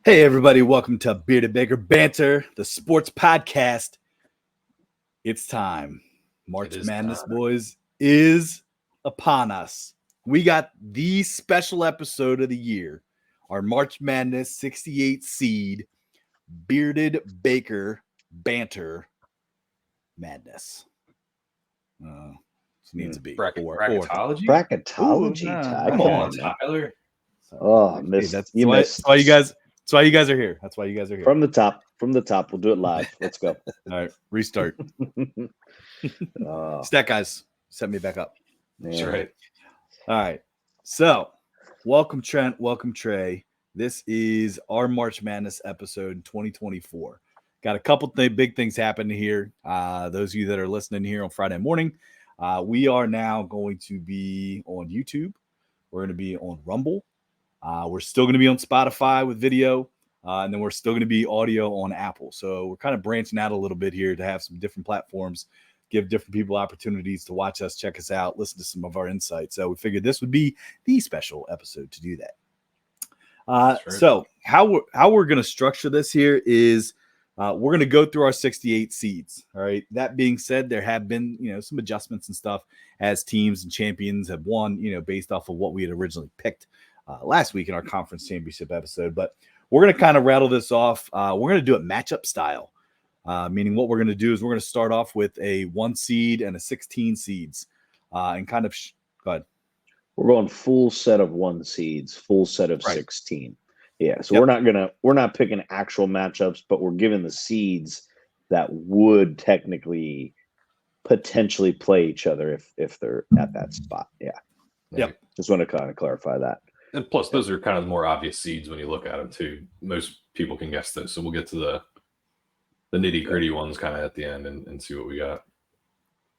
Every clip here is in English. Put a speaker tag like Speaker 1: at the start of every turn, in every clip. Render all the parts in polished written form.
Speaker 1: Hey, everybody, welcome to Bearded Baker Banter, the sports podcast. It's time. March Madness, boys, is upon us. We got the special episode of the year, our March Madness 68 seed, Bearded Baker Banter Madness. Needs to be
Speaker 2: bracketology.
Speaker 3: Bracketology, Ty.
Speaker 2: Come on, Tyler.
Speaker 3: Oh,
Speaker 1: Hey,
Speaker 3: missed.
Speaker 1: that's
Speaker 3: You
Speaker 1: why,
Speaker 3: missed.
Speaker 1: that's why you guys. That's why you guys are here. That's why you guys are here.
Speaker 3: From the top. We'll do it live. Let's go.
Speaker 1: All right, restart.
Speaker 3: Oh,
Speaker 1: Stat guys, set me back up.
Speaker 2: That's right.
Speaker 1: All right. So, welcome Trent. Welcome Trey. This is our March Madness episode 2024. Got a couple big things happening here. Those of you that are listening here on Friday morning, we are now going to be on YouTube. We're going to be on Rumble. We're still going to be on Spotify with video. And then we're still going to be audio on Apple. So we're kind of branching out a little bit here to have some different platforms, give different people opportunities to watch us, check us out, listen to some of our insights. So we figured this would be the special episode to do that. Right. So how we're going to structure this here is we're going to go through our 68 seeds. All right. That being said, there have been, some adjustments and stuff as teams and champions have won, based off of what we had originally picked last week in our conference championship episode. But we're going to kind of rattle this off. We're going to do it matchup style, meaning what we're going to do is we're going to start off with a 1 seed and a 16 seeds and kind of go ahead.
Speaker 3: We're going full set of 1 seeds, full set of 16. Yeah. So we're not picking actual matchups, but we're giving the seeds that would technically potentially play each other if they're at that spot. Yeah.
Speaker 1: Yep.
Speaker 3: Just want to kind of clarify that.
Speaker 2: And plus, those are kind of the more obvious seeds when you look at them, too. Most people can guess those. So we'll get to the nitty-gritty ones kind of at the end and see what we got.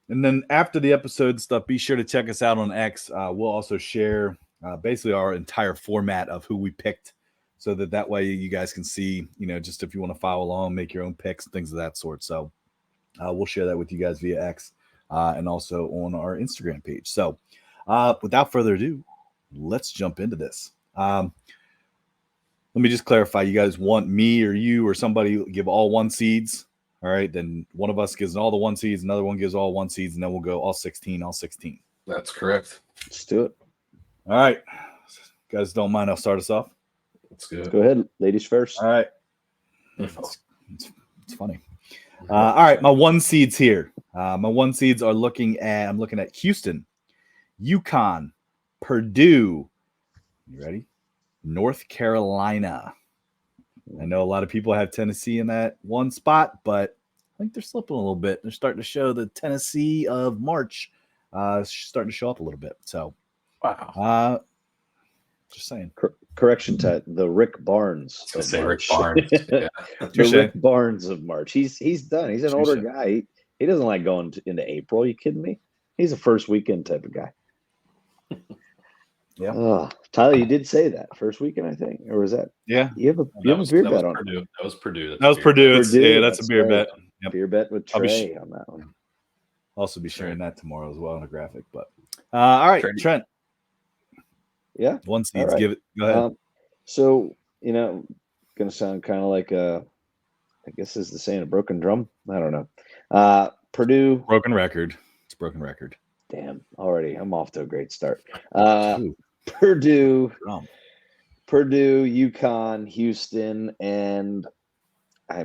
Speaker 1: And then after the episode stuff, be sure to check us out on X. We'll also share basically our entire format of who we picked so that way you guys can see, just if you want to follow along, make your own picks, things of that sort. So we'll share that with you guys via X and also on our Instagram page. So without further ado, let's jump into this. Let me just clarify. You guys want me or you or somebody give all 1 seeds? All right. Then one of us gives all the 1 seeds. Another one gives all 1 seeds. And then we'll go all 16.
Speaker 2: That's correct.
Speaker 3: Let's do it.
Speaker 1: All right. You guys don't mind, I'll start us off.
Speaker 2: That's good.
Speaker 3: Go ahead. Ladies first.
Speaker 1: All right. It's funny. All right. My 1 seeds here. My 1 seeds are I'm looking at Houston, UConn, Purdue, you ready? North Carolina. I know a lot of people have Tennessee in that 1 spot, but I think they're slipping a little bit. They're starting to show the Tennessee of March starting to show up a little bit. So,
Speaker 3: wow.
Speaker 1: Just saying.
Speaker 3: Correction, Ted. The Rick Barnes.
Speaker 2: I was say Rick Barnes. Yeah.
Speaker 3: The Rick Barnes of March. He's done. He's an older guy. He doesn't like going into April. Are you kidding me? He's a first weekend type of guy.
Speaker 1: Yeah.
Speaker 3: Tyler, you did say that first weekend, I think, or was that?
Speaker 1: Yeah.
Speaker 3: You have a beer bet on
Speaker 2: Purdue. That was Purdue.
Speaker 1: That was Purdue. Yeah, that's a beer bet.
Speaker 3: Yep. Beer bet with Trey on that one.
Speaker 1: Also be sharing that tomorrow as well on a graphic. But all right, Trent.
Speaker 3: Yeah.
Speaker 1: 1 seeds.
Speaker 3: Right.
Speaker 1: Give it. Go ahead.
Speaker 3: So gonna sound kind of like I guess is the saying a broken drum. I don't know. Purdue.
Speaker 1: Broken record. It's a broken record.
Speaker 3: Damn, already I'm off to a great start. Purdue, UConn, Houston, and I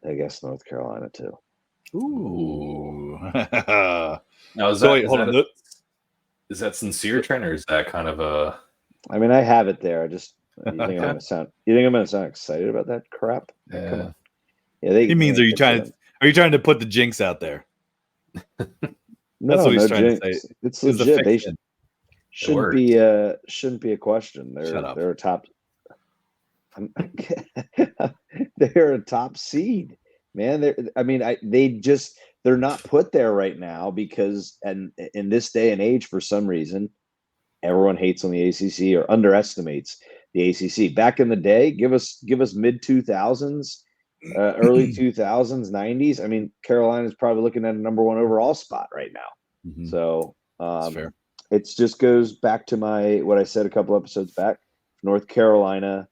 Speaker 3: guess North Carolina too.
Speaker 1: Ooh.
Speaker 2: Now is that sincere, Trent, or is that kind of a?
Speaker 3: I mean, I have it there. I just you think I'm gonna sound excited about that crap?
Speaker 2: Yeah.
Speaker 3: Come on. Yeah,
Speaker 1: he means are you trying to put the jinx out there? That's what he's trying to say.
Speaker 3: It's legit. They shouldn't be a question. They're a top. They're a top seed, man. They're not put there right now because, and in this day and age, for some reason, everyone hates on the ACC or underestimates the ACC. Back in the day, give us mid 2000s. Early 2000s, 90s. I mean, Carolina's probably looking at a number 1 overall spot right now. So
Speaker 1: That's fair.
Speaker 3: it just goes back to what I said a couple episodes back. North Carolina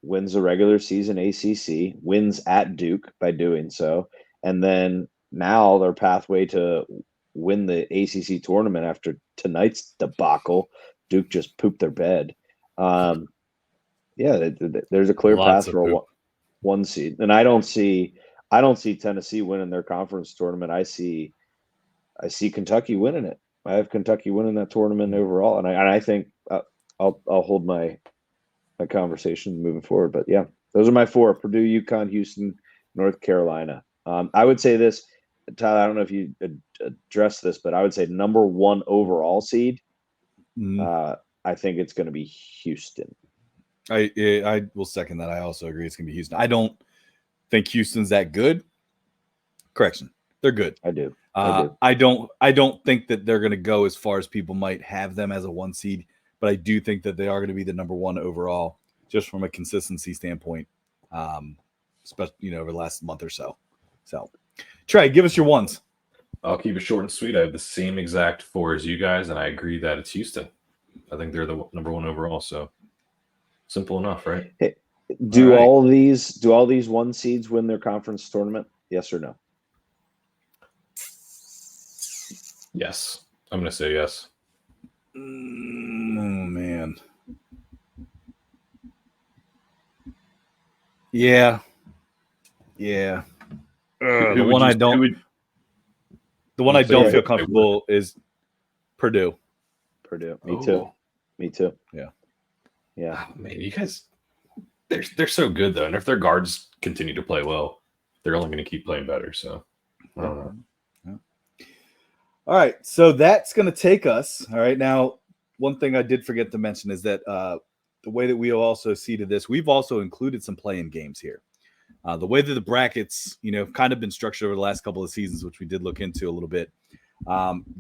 Speaker 3: wins the regular season ACC, wins at Duke by doing so, and then now their pathway to win the ACC tournament after tonight's debacle. Duke just pooped their bed. There's a clear
Speaker 1: Lots
Speaker 3: path
Speaker 1: of
Speaker 3: for a
Speaker 1: poop.
Speaker 3: one seed, and I don't see Tennessee winning their conference tournament. I see Kentucky winning it. I have Kentucky winning that tournament overall, and I think I'll hold my conversation moving forward. But yeah, those are my four: Purdue, UConn, Houston, North Carolina. I would say this, Tyler. I don't know if you addressed this, but I would say number one overall seed. I think it's going to be Houston.
Speaker 1: I will second that. I also agree it's going to be Houston. I don't think Houston's that good. Correction, they're good.
Speaker 3: I do.
Speaker 1: I don't think that they're going to go as far as people might have them as a one seed, but I do think that they are going to be the number one overall, just from a consistency standpoint, especially over the last month or so. So, Trey, give us your ones.
Speaker 2: I'll keep it short and sweet. I have the same exact four as you guys, and I agree that it's Houston. I think they're the number one overall. So simple enough, right?
Speaker 3: Hey, do all these one seeds win their conference tournament? Yes or no?
Speaker 2: Yes. I'm going to say yes.
Speaker 1: Oh, man. Yeah. The one I don't feel comfortable is Purdue.
Speaker 3: Me too.
Speaker 1: Yeah.
Speaker 2: Oh, man, you guys, they're so good though, and if their guards continue to play well, they're only going to keep playing better. So I don't know.
Speaker 1: All right, so that's going to take us. All right, now one thing I did forget to mention is that the way that we also seeded this, we've also included some play-in games here. The way that the brackets, kind of been structured over the last couple of seasons, which we did look into a little bit.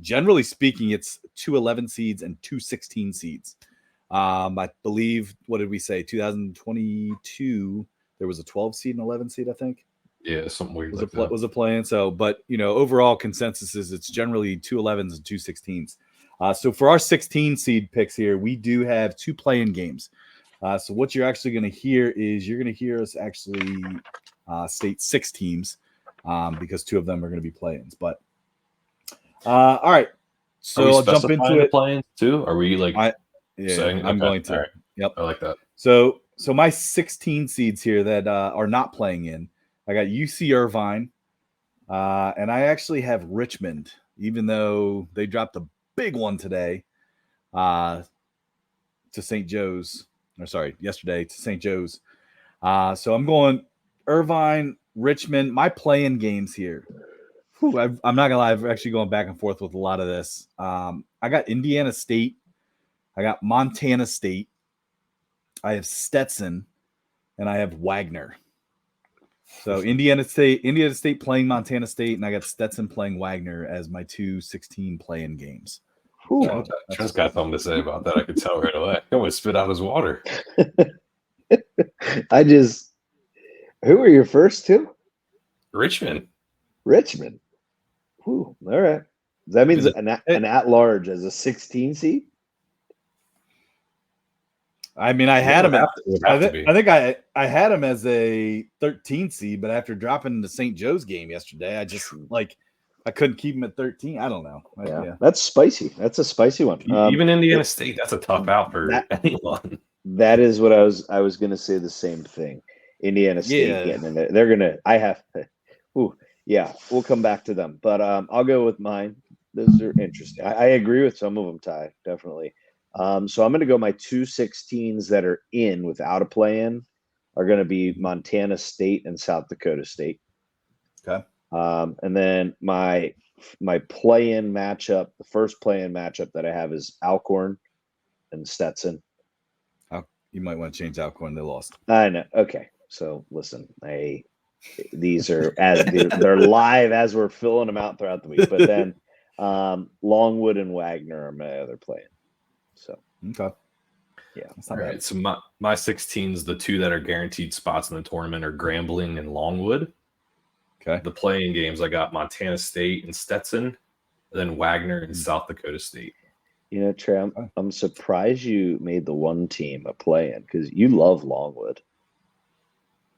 Speaker 1: Generally speaking, it's 2 11 seeds and 2 16 seeds. I believe, what did we say? 2022, there was a 12 seed and 11 seed, I think.
Speaker 2: Yeah, something weird
Speaker 1: was a play-in. So, but overall consensus is it's generally 2 11s and 2 16s. So for our 16 seed picks here, we do have 2 play-in games. So what you're actually going to hear is you're going to hear us actually state 6 teams because 2 of them are going to be play-ins. But all right, so I'll jump into it.
Speaker 2: Play-ins too? Are we
Speaker 1: I'm going to.
Speaker 2: Right.
Speaker 1: Yep,
Speaker 2: I like that.
Speaker 1: So my 16 seeds here that are not playing in, I got UC Irvine, and I actually have Richmond, even though they dropped a big one today to St. Joe's. Yesterday to St. Joe's. So I'm going Irvine, Richmond. My play-in games here. I'm not going to lie. I've actually going back and forth with a lot of this. I got Indiana State. I got Montana State. I have Stetson. And I have Wagner. So Indiana State playing Montana State, and I got Stetson playing Wagner as my 2 16 play-in games.
Speaker 2: Trent's got something to say about that. I could tell right away. He almost spit out his water.
Speaker 3: Who are your first 2?
Speaker 2: Richmond.
Speaker 3: Ooh, all right. That means an at-large as a 16 seed?
Speaker 1: I mean, I had him. I think I had him as a 13 seed, but after dropping the St. Joe's game yesterday, I just I couldn't keep him at 13. I don't know.
Speaker 3: Yeah. That's spicy. That's a spicy one.
Speaker 2: Even Indiana State, that's a tough out for anyone.
Speaker 3: That is what I was going to say. The same thing. Indiana State getting in there. They're gonna. I have. We'll come back to them, but I'll go with mine. Those are interesting. I agree with some of them, Ty. Definitely. So I'm going to go my 2 16s that are in without a play-in are going to be Montana State and South Dakota State.
Speaker 1: Okay.
Speaker 3: And then my play-in matchup, the first play-in matchup that I have is Alcorn and Stetson.
Speaker 1: You might want to change Alcorn. They lost.
Speaker 3: I know. Okay. So listen, these are they're live as we're filling them out throughout the week. But then Longwood and Wagner are my other play-in. So
Speaker 1: okay,
Speaker 3: yeah.
Speaker 2: All right. So my 16s, the 2 that are guaranteed spots in the tournament are Grambling and Longwood.
Speaker 1: Okay.
Speaker 2: The playing games, I got Montana State and Stetson, then Wagner and South Dakota State.
Speaker 3: You know, Trey, I'm surprised you made the one team a play-in because you love Longwood.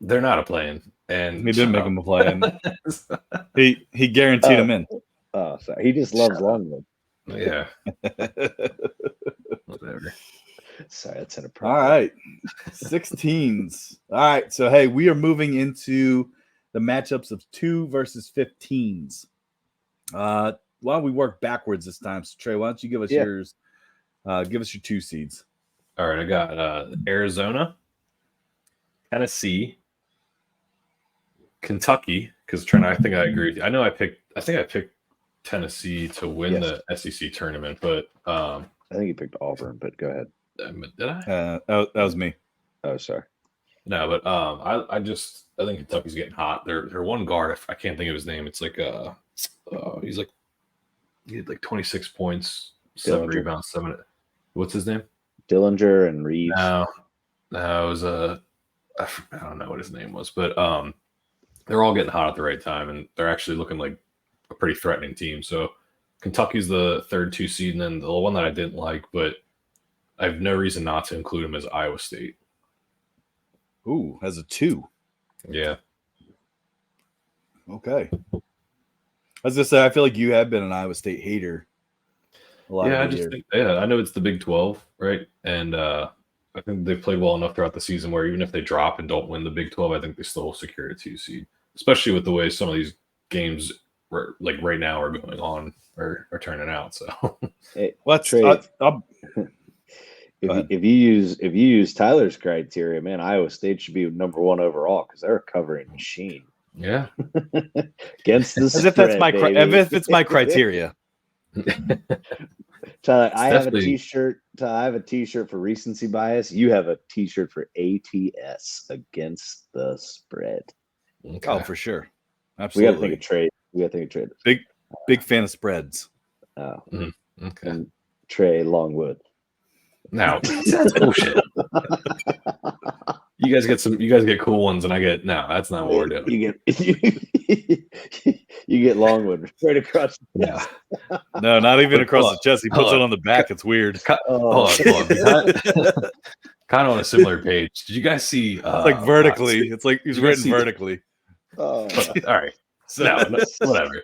Speaker 2: They're not a play-in, and
Speaker 1: He didn't make him a play-in. He guaranteed him in.
Speaker 3: Oh, sorry. He just loves Longwood.
Speaker 2: Yeah. Whatever.
Speaker 3: Sorry, that's
Speaker 1: All
Speaker 3: inappropriate.
Speaker 1: right. 16s. All right. So, hey, we are moving into the matchups of 2 versus 15s. Why don't we work backwards this time? So, Trey, why don't you give us yours? Give us your 2 seeds.
Speaker 2: All right. I got Arizona, Tennessee, Kentucky, because Trent, I think I agree with you. I think I picked Tennessee to win the SEC tournament, but
Speaker 3: I think you picked Auburn, but go ahead.
Speaker 2: Did I?
Speaker 1: That was me.
Speaker 3: Oh, sorry.
Speaker 2: No, but I think Kentucky's getting hot. Their one guard, I can't think of his name. It's like he had like 26 points, 7 rebounds, 7. What's his name?
Speaker 3: Dillinger and Reeves.
Speaker 2: No, it was I don't know what his name was, but they're all getting hot at the right time, and they're actually looking like a pretty threatening team. So Kentucky's the 3rd 2 seed, and then the one that I didn't like, but I have no reason not to include him as Iowa State.
Speaker 1: Ooh, as a 2.
Speaker 2: Yeah.
Speaker 1: Okay. As I say, I feel like you have been an Iowa State hater.
Speaker 2: I know it's the Big 12, right? And I think they've played well enough throughout the season where even if they drop and don't win the Big 12, I think they still secure a 2 seed, especially with the way some of these games like right now are going on or are turning out. So
Speaker 3: hey,
Speaker 1: Trey,
Speaker 3: if you use Tyler's criteria, man, Iowa State should be number 1 overall because they're a covering machine.
Speaker 2: Yeah.
Speaker 3: Against the spread,
Speaker 1: if that's my if it's my criteria.
Speaker 3: Tyler, I have a t-shirt. I have a t-shirt for recency bias. You have a t-shirt for ATS, against the spread.
Speaker 1: Okay. Oh, for sure. Absolutely.
Speaker 3: We got to think of trade.
Speaker 1: Big fan of spreads.
Speaker 3: Oh.
Speaker 2: Okay.
Speaker 3: And Trey Longwood.
Speaker 2: No, that's bullshit. You guys get cool ones, and I get that's not what we're doing.
Speaker 3: You get Longwood right across.
Speaker 2: Yeah.
Speaker 1: No, not even across the chest. He puts it on the back. It's weird.
Speaker 2: Hold on. Kind of on a similar page. Did you guys see?
Speaker 1: It's like vertically. It's like he's written vertically.
Speaker 3: Oh.
Speaker 2: All right. So whatever.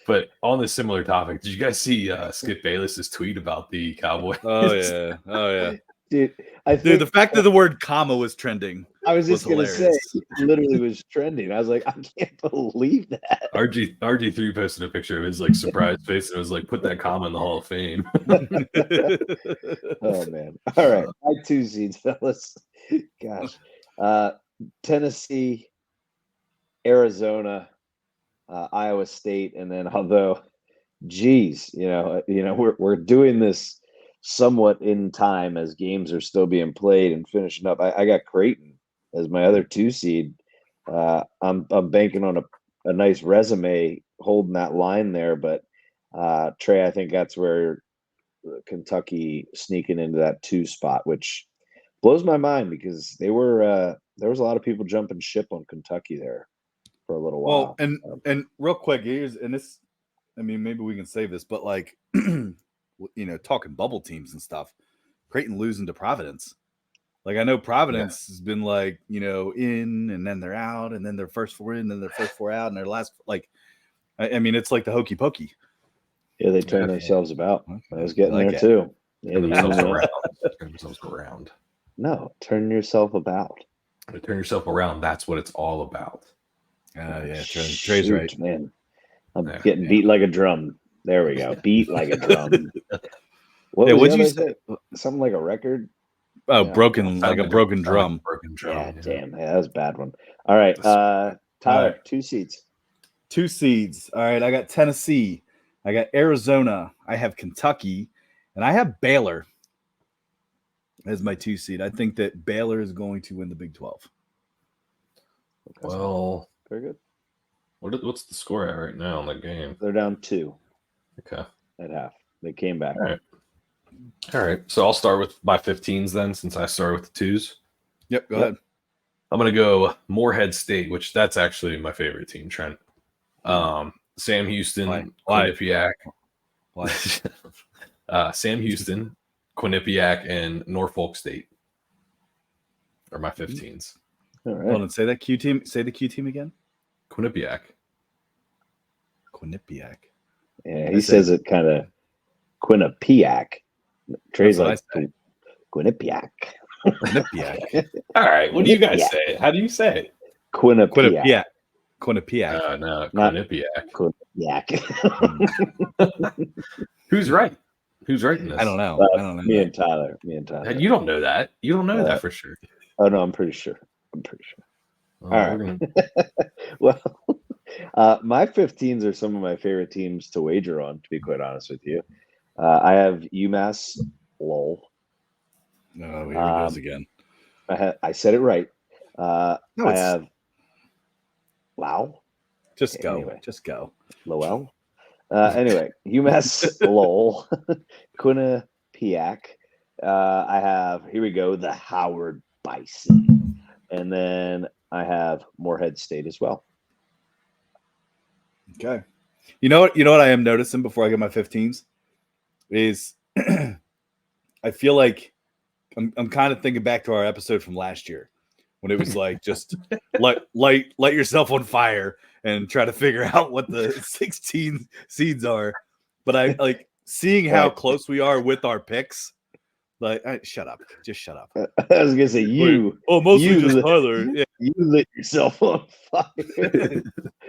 Speaker 2: But on this similar topic, did you guys see Skip Bayless's tweet about the Cowboys?
Speaker 1: Oh yeah.
Speaker 3: Dude,
Speaker 1: the fact that the word comma was trending.
Speaker 3: I was just going to say, it literally was trending. I was like, I can't believe that.
Speaker 2: RG3 posted a picture of his like surprise face, and it was like, put that comma in the Hall of Fame.
Speaker 3: Oh man! All right, my 2 seeds, fellas. Gosh, Tennessee, Arizona, Iowa State, and then although, geez, we're doing this somewhat in time as games are still being played and finishing up. I got Creighton as my other 2 seed. I'm banking on a nice resume holding that line there, but Trey, I think that's where Kentucky sneaking into that 2 spot, which blows my mind because there was a lot of people jumping ship on Kentucky there for a little while.
Speaker 1: Well, and real quick, maybe we can save this, but like, talking bubble teams and stuff, Creighton losing to Providence. Like, I know Providence has been like, in and then they're out, and then their first 4 in, and then their first 4 out, and their last, like, it's like the hokey pokey.
Speaker 3: Yeah, they turned themselves about. I was getting there too.
Speaker 2: Turn themselves around.
Speaker 3: No, turn yourself about.
Speaker 2: Turn yourself around. That's what it's all about.
Speaker 1: Trey's right,
Speaker 3: man. I'm getting beat like a drum. There we go. Beat like a drum. What'd you say? Something like a record?
Speaker 1: Oh, broken, like a broken drum.
Speaker 2: Broken drum.
Speaker 3: Yeah, damn. Yeah, that was a bad one. All right. Tyler, 2 seeds.
Speaker 1: 2 seeds. All right. I got Tennessee. I got Arizona. I have Kentucky. And I have Baylor as my 2 seed. I think that Baylor is going to win the Big 12.
Speaker 2: Well,
Speaker 3: very good.
Speaker 2: What's the score at right now in that game?
Speaker 3: They're down 2.
Speaker 2: Okay.
Speaker 3: At half. They came back.
Speaker 2: All right. So I'll start with my 15s then, since I started with the 2s.
Speaker 1: Yep. Go ahead.
Speaker 2: I'm going to go Morehead State, which that's actually my favorite team, Trent. Sam Houston,
Speaker 1: Why?
Speaker 2: Quinnipiac.
Speaker 1: Why?
Speaker 2: Sam Houston, Quinnipiac, and Norfolk State are my 15s.
Speaker 3: All
Speaker 1: Hold
Speaker 3: right.
Speaker 1: on, say that Q team. Say the Q team again.
Speaker 2: Quinnipiac.
Speaker 1: Quinnipiac.
Speaker 3: Yeah,
Speaker 1: I
Speaker 3: he
Speaker 1: said-
Speaker 3: says it kind of Quinnipiac. Trey's
Speaker 1: That's what
Speaker 3: like Quinnipiac.
Speaker 1: Quinnipiac.
Speaker 2: All right. What do you guys
Speaker 3: Quinnipiac.
Speaker 2: say? How do you say it?
Speaker 3: Quinnipiac.
Speaker 1: Quinnipiac.
Speaker 2: No,
Speaker 3: Not-
Speaker 2: Quinnipiac.
Speaker 3: Quinnipiac.
Speaker 2: Who's right? Who's right in this?
Speaker 1: I don't know. I don't know.
Speaker 3: Me
Speaker 1: that.
Speaker 3: and Tyler. Me and Tyler.
Speaker 2: You don't know that. You don't know
Speaker 3: Uh,
Speaker 2: that for sure.
Speaker 3: Oh no, I'm pretty sure.
Speaker 2: All
Speaker 3: right.
Speaker 2: Gonna...
Speaker 3: Well, my 15s are some of my favorite teams to wager on, to be quite honest with you. I have UMass Lowell.
Speaker 1: Oh, here he goes again.
Speaker 3: I said it right.
Speaker 1: No,
Speaker 3: I
Speaker 1: it's-
Speaker 3: have Lau.
Speaker 1: Just go.
Speaker 3: Anyway.
Speaker 1: Just go.
Speaker 3: Lowell. Anyway, UMass Lowell, Quinnipiac. I have, here we go, the Howard Bison. And then I have Morehead State as well.
Speaker 1: Okay. You know what? You know what I am noticing before I get my 15s is I feel like I'm kind of thinking back to our episode from last year when it was like just light yourself on fire and try to figure out what the 16 seeds are. But I like seeing how close we are with our picks. Like, shut up. Just shut up.
Speaker 3: I was gonna say you.
Speaker 1: Oh, mostly
Speaker 3: you
Speaker 1: just
Speaker 3: lit-
Speaker 1: Tyler. Yeah.
Speaker 3: You lit yourself on fire.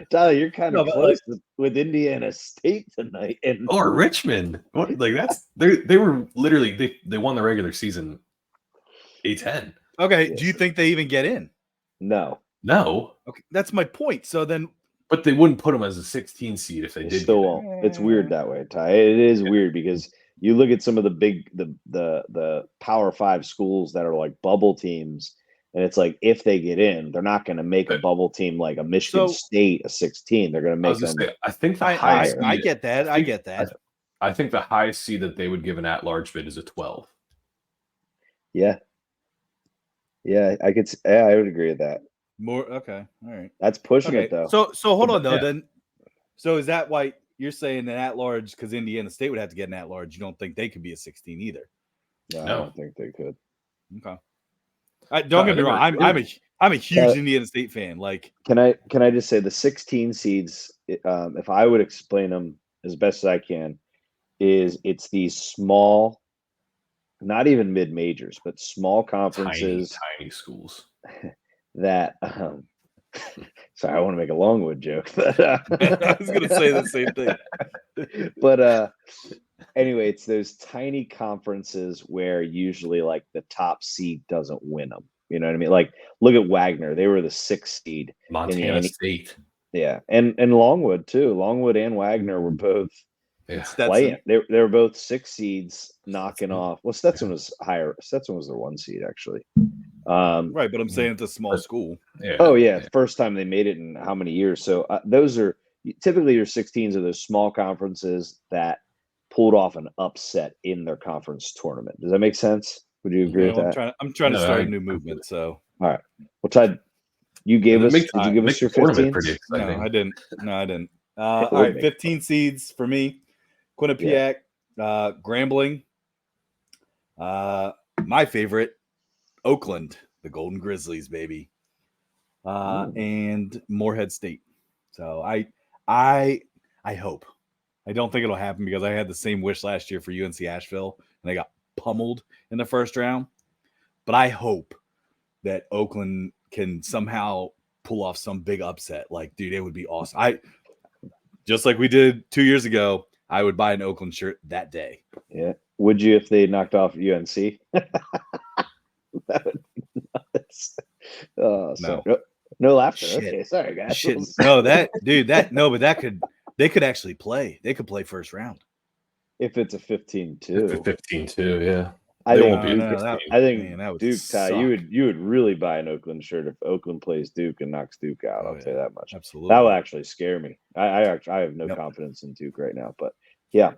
Speaker 3: Tyler, you're kind of
Speaker 1: No, but,
Speaker 3: close with Indiana State tonight. And
Speaker 2: Or Richmond. What? Like that's they were literally they won the regular season A10.
Speaker 1: Okay.
Speaker 3: Yes.
Speaker 1: Do you think they even get in?
Speaker 3: no,
Speaker 2: No,
Speaker 1: Okay. That's my point. So then
Speaker 2: but they wouldn't put them as a 16 seed if they
Speaker 3: they
Speaker 2: did.
Speaker 3: still
Speaker 2: get in.
Speaker 3: won't. It's weird that way, Ty. It is weird because you look at some of the big the Power 5 schools that are like bubble teams, and it's like if they get in, they're not going to make a bubble team like a Michigan
Speaker 1: So-
Speaker 3: State a 16. They're going to
Speaker 2: I was
Speaker 3: make
Speaker 2: gonna
Speaker 3: them.
Speaker 2: say, I think the
Speaker 1: I
Speaker 2: highest.
Speaker 1: I
Speaker 2: seed-
Speaker 1: get that. I get that.
Speaker 2: I think the highest seed that they would give an at-large bid is a 12.
Speaker 3: Yeah, I could. Yeah, I would agree with that.
Speaker 1: More okay. All right.
Speaker 3: That's pushing
Speaker 1: Okay.
Speaker 3: it though.
Speaker 1: So hold on though.
Speaker 2: Yeah.
Speaker 1: Then, so is that why you're saying an at large because Indiana State would have to get an at large? You don't think they could be a 16 either?
Speaker 3: No, I
Speaker 2: No.
Speaker 3: don't think they could.
Speaker 1: Okay. Don't get me
Speaker 2: they were-
Speaker 1: wrong.
Speaker 2: they were-
Speaker 1: I'm a huge Indiana State fan. Like,
Speaker 3: Can I just say the 16 seeds? If I would explain them as best as I can, it's these small, not even mid majors, but small conferences
Speaker 2: Tiny schools.
Speaker 3: that. Sorry, I want to make a Longwood joke, but
Speaker 1: I was gonna say the same thing.
Speaker 3: But anyway, it's those tiny conferences where usually like the top seed doesn't win them. You know what I mean? Like look at Wagner; they were the 6th seed.
Speaker 2: Montana State.
Speaker 3: Yeah, and Longwood too. Longwood and Wagner were both
Speaker 2: Yeah.
Speaker 3: playing. They were both 6 seeds, knocking off. Well, Stetson was higher. Stetson was their 1 seed actually.
Speaker 1: Right, but I'm saying it's a small school.
Speaker 2: Yeah.
Speaker 3: Oh yeah, first time they made it in how many years? So those are typically your 16s are those small conferences that pulled off an upset in their conference tournament. Does that make sense? Would you agree
Speaker 1: You know,
Speaker 3: with that?
Speaker 1: I'm trying to
Speaker 2: No,
Speaker 1: start
Speaker 2: I-
Speaker 1: a new movement. So
Speaker 3: Well, Ty, you gave us. Did you give us your 15?
Speaker 2: Pretty
Speaker 1: no,
Speaker 2: exciting.
Speaker 1: I didn't. No, I didn't.
Speaker 3: It
Speaker 1: All
Speaker 3: would
Speaker 1: right,
Speaker 3: make
Speaker 1: 15 seeds for me. Quinnipiac, Grambling. My favorite, Oakland, the Golden Grizzlies, baby. And Morehead State. So I hope. I don't think it'll happen because I had the same wish last year for UNC Asheville and they got pummeled in the first round. But I hope that Oakland can somehow pull off some big upset. Like, dude, it would be awesome. I just like we did 2 years ago, I would buy an Oakland shirt that day.
Speaker 3: Yeah. Would you if they knocked off UNC? That would be nuts. Oh, sorry. No laughter.
Speaker 1: Shit.
Speaker 3: Okay, sorry guys.
Speaker 1: Shit. No, that dude, but they could actually play. They could play first round.
Speaker 3: If it's a 15-2.
Speaker 2: 15-2, yeah.
Speaker 3: I
Speaker 2: They
Speaker 3: think
Speaker 2: won't be
Speaker 3: Duke,
Speaker 2: a 16.
Speaker 3: I think
Speaker 1: Man, that would
Speaker 3: Duke, Ty,
Speaker 1: suck.
Speaker 3: you would really buy an Oakland shirt if Oakland plays Duke and knocks Duke out.
Speaker 1: Oh,
Speaker 3: I'll tell you that much.
Speaker 1: Absolutely.
Speaker 3: That would actually scare me. I have no
Speaker 1: Yep.
Speaker 3: confidence in Duke right now. But yeah,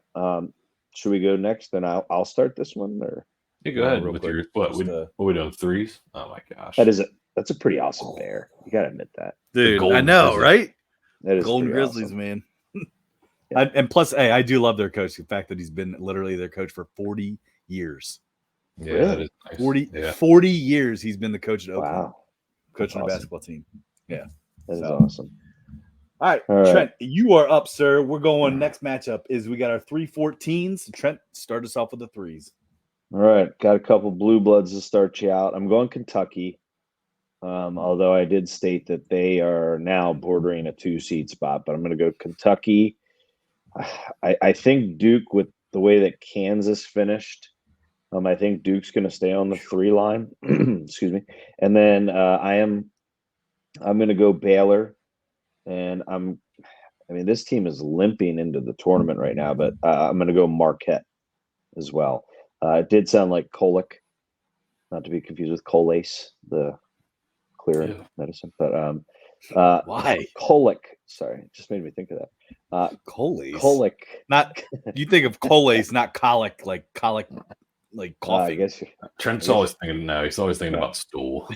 Speaker 3: should we go next? Then I'll start this one. Or
Speaker 2: Hey, go ahead
Speaker 1: real
Speaker 2: with
Speaker 1: quick,
Speaker 2: your what?
Speaker 1: just,
Speaker 2: What we doing? 3s? Oh my gosh.
Speaker 3: that's a pretty awesome bear. You gotta admit that.
Speaker 1: Dude, I
Speaker 2: Golden
Speaker 1: know,
Speaker 2: Grizzlies.
Speaker 1: right?
Speaker 3: That is
Speaker 1: Golden
Speaker 3: pretty
Speaker 1: Grizzlies,
Speaker 3: awesome.
Speaker 1: man. And plus, hey, I do love their coach. The fact that he's been literally their coach for 40 years.
Speaker 2: Yeah,
Speaker 3: Really?
Speaker 2: that is nice.
Speaker 1: 40 years he's been the coach at Oakland,
Speaker 3: Wow.
Speaker 1: coaching
Speaker 3: That's
Speaker 1: a
Speaker 3: awesome.
Speaker 1: basketball team. Yeah.
Speaker 3: That is
Speaker 1: So.
Speaker 3: awesome.
Speaker 1: All right, Trent, you are up, sir. We're going next matchup is we got our 3-14s. Trent, start us off with the threes.
Speaker 3: All right. Got a couple blue bloods to start you out. I'm going Kentucky. Although I did state that they are now bordering a 2-seed spot, but I'm going to go Kentucky. I think Duke, with the way that Kansas finished, I think Duke's going to stay on the 3 line. Excuse me. And then I'm going to go Baylor, and this team is limping into the tournament right now, but I'm going to go Marquette as well. It did sound like Colic, not to be confused with Colace, the clear medicine, but
Speaker 1: why
Speaker 3: Colic? Sorry, it just made me think of that.
Speaker 1: Colace.
Speaker 3: Colic.
Speaker 1: Not you think of colace, not colic, like coughing.
Speaker 3: I guess
Speaker 2: Trent's always thinking. No, he's always thinking about stool.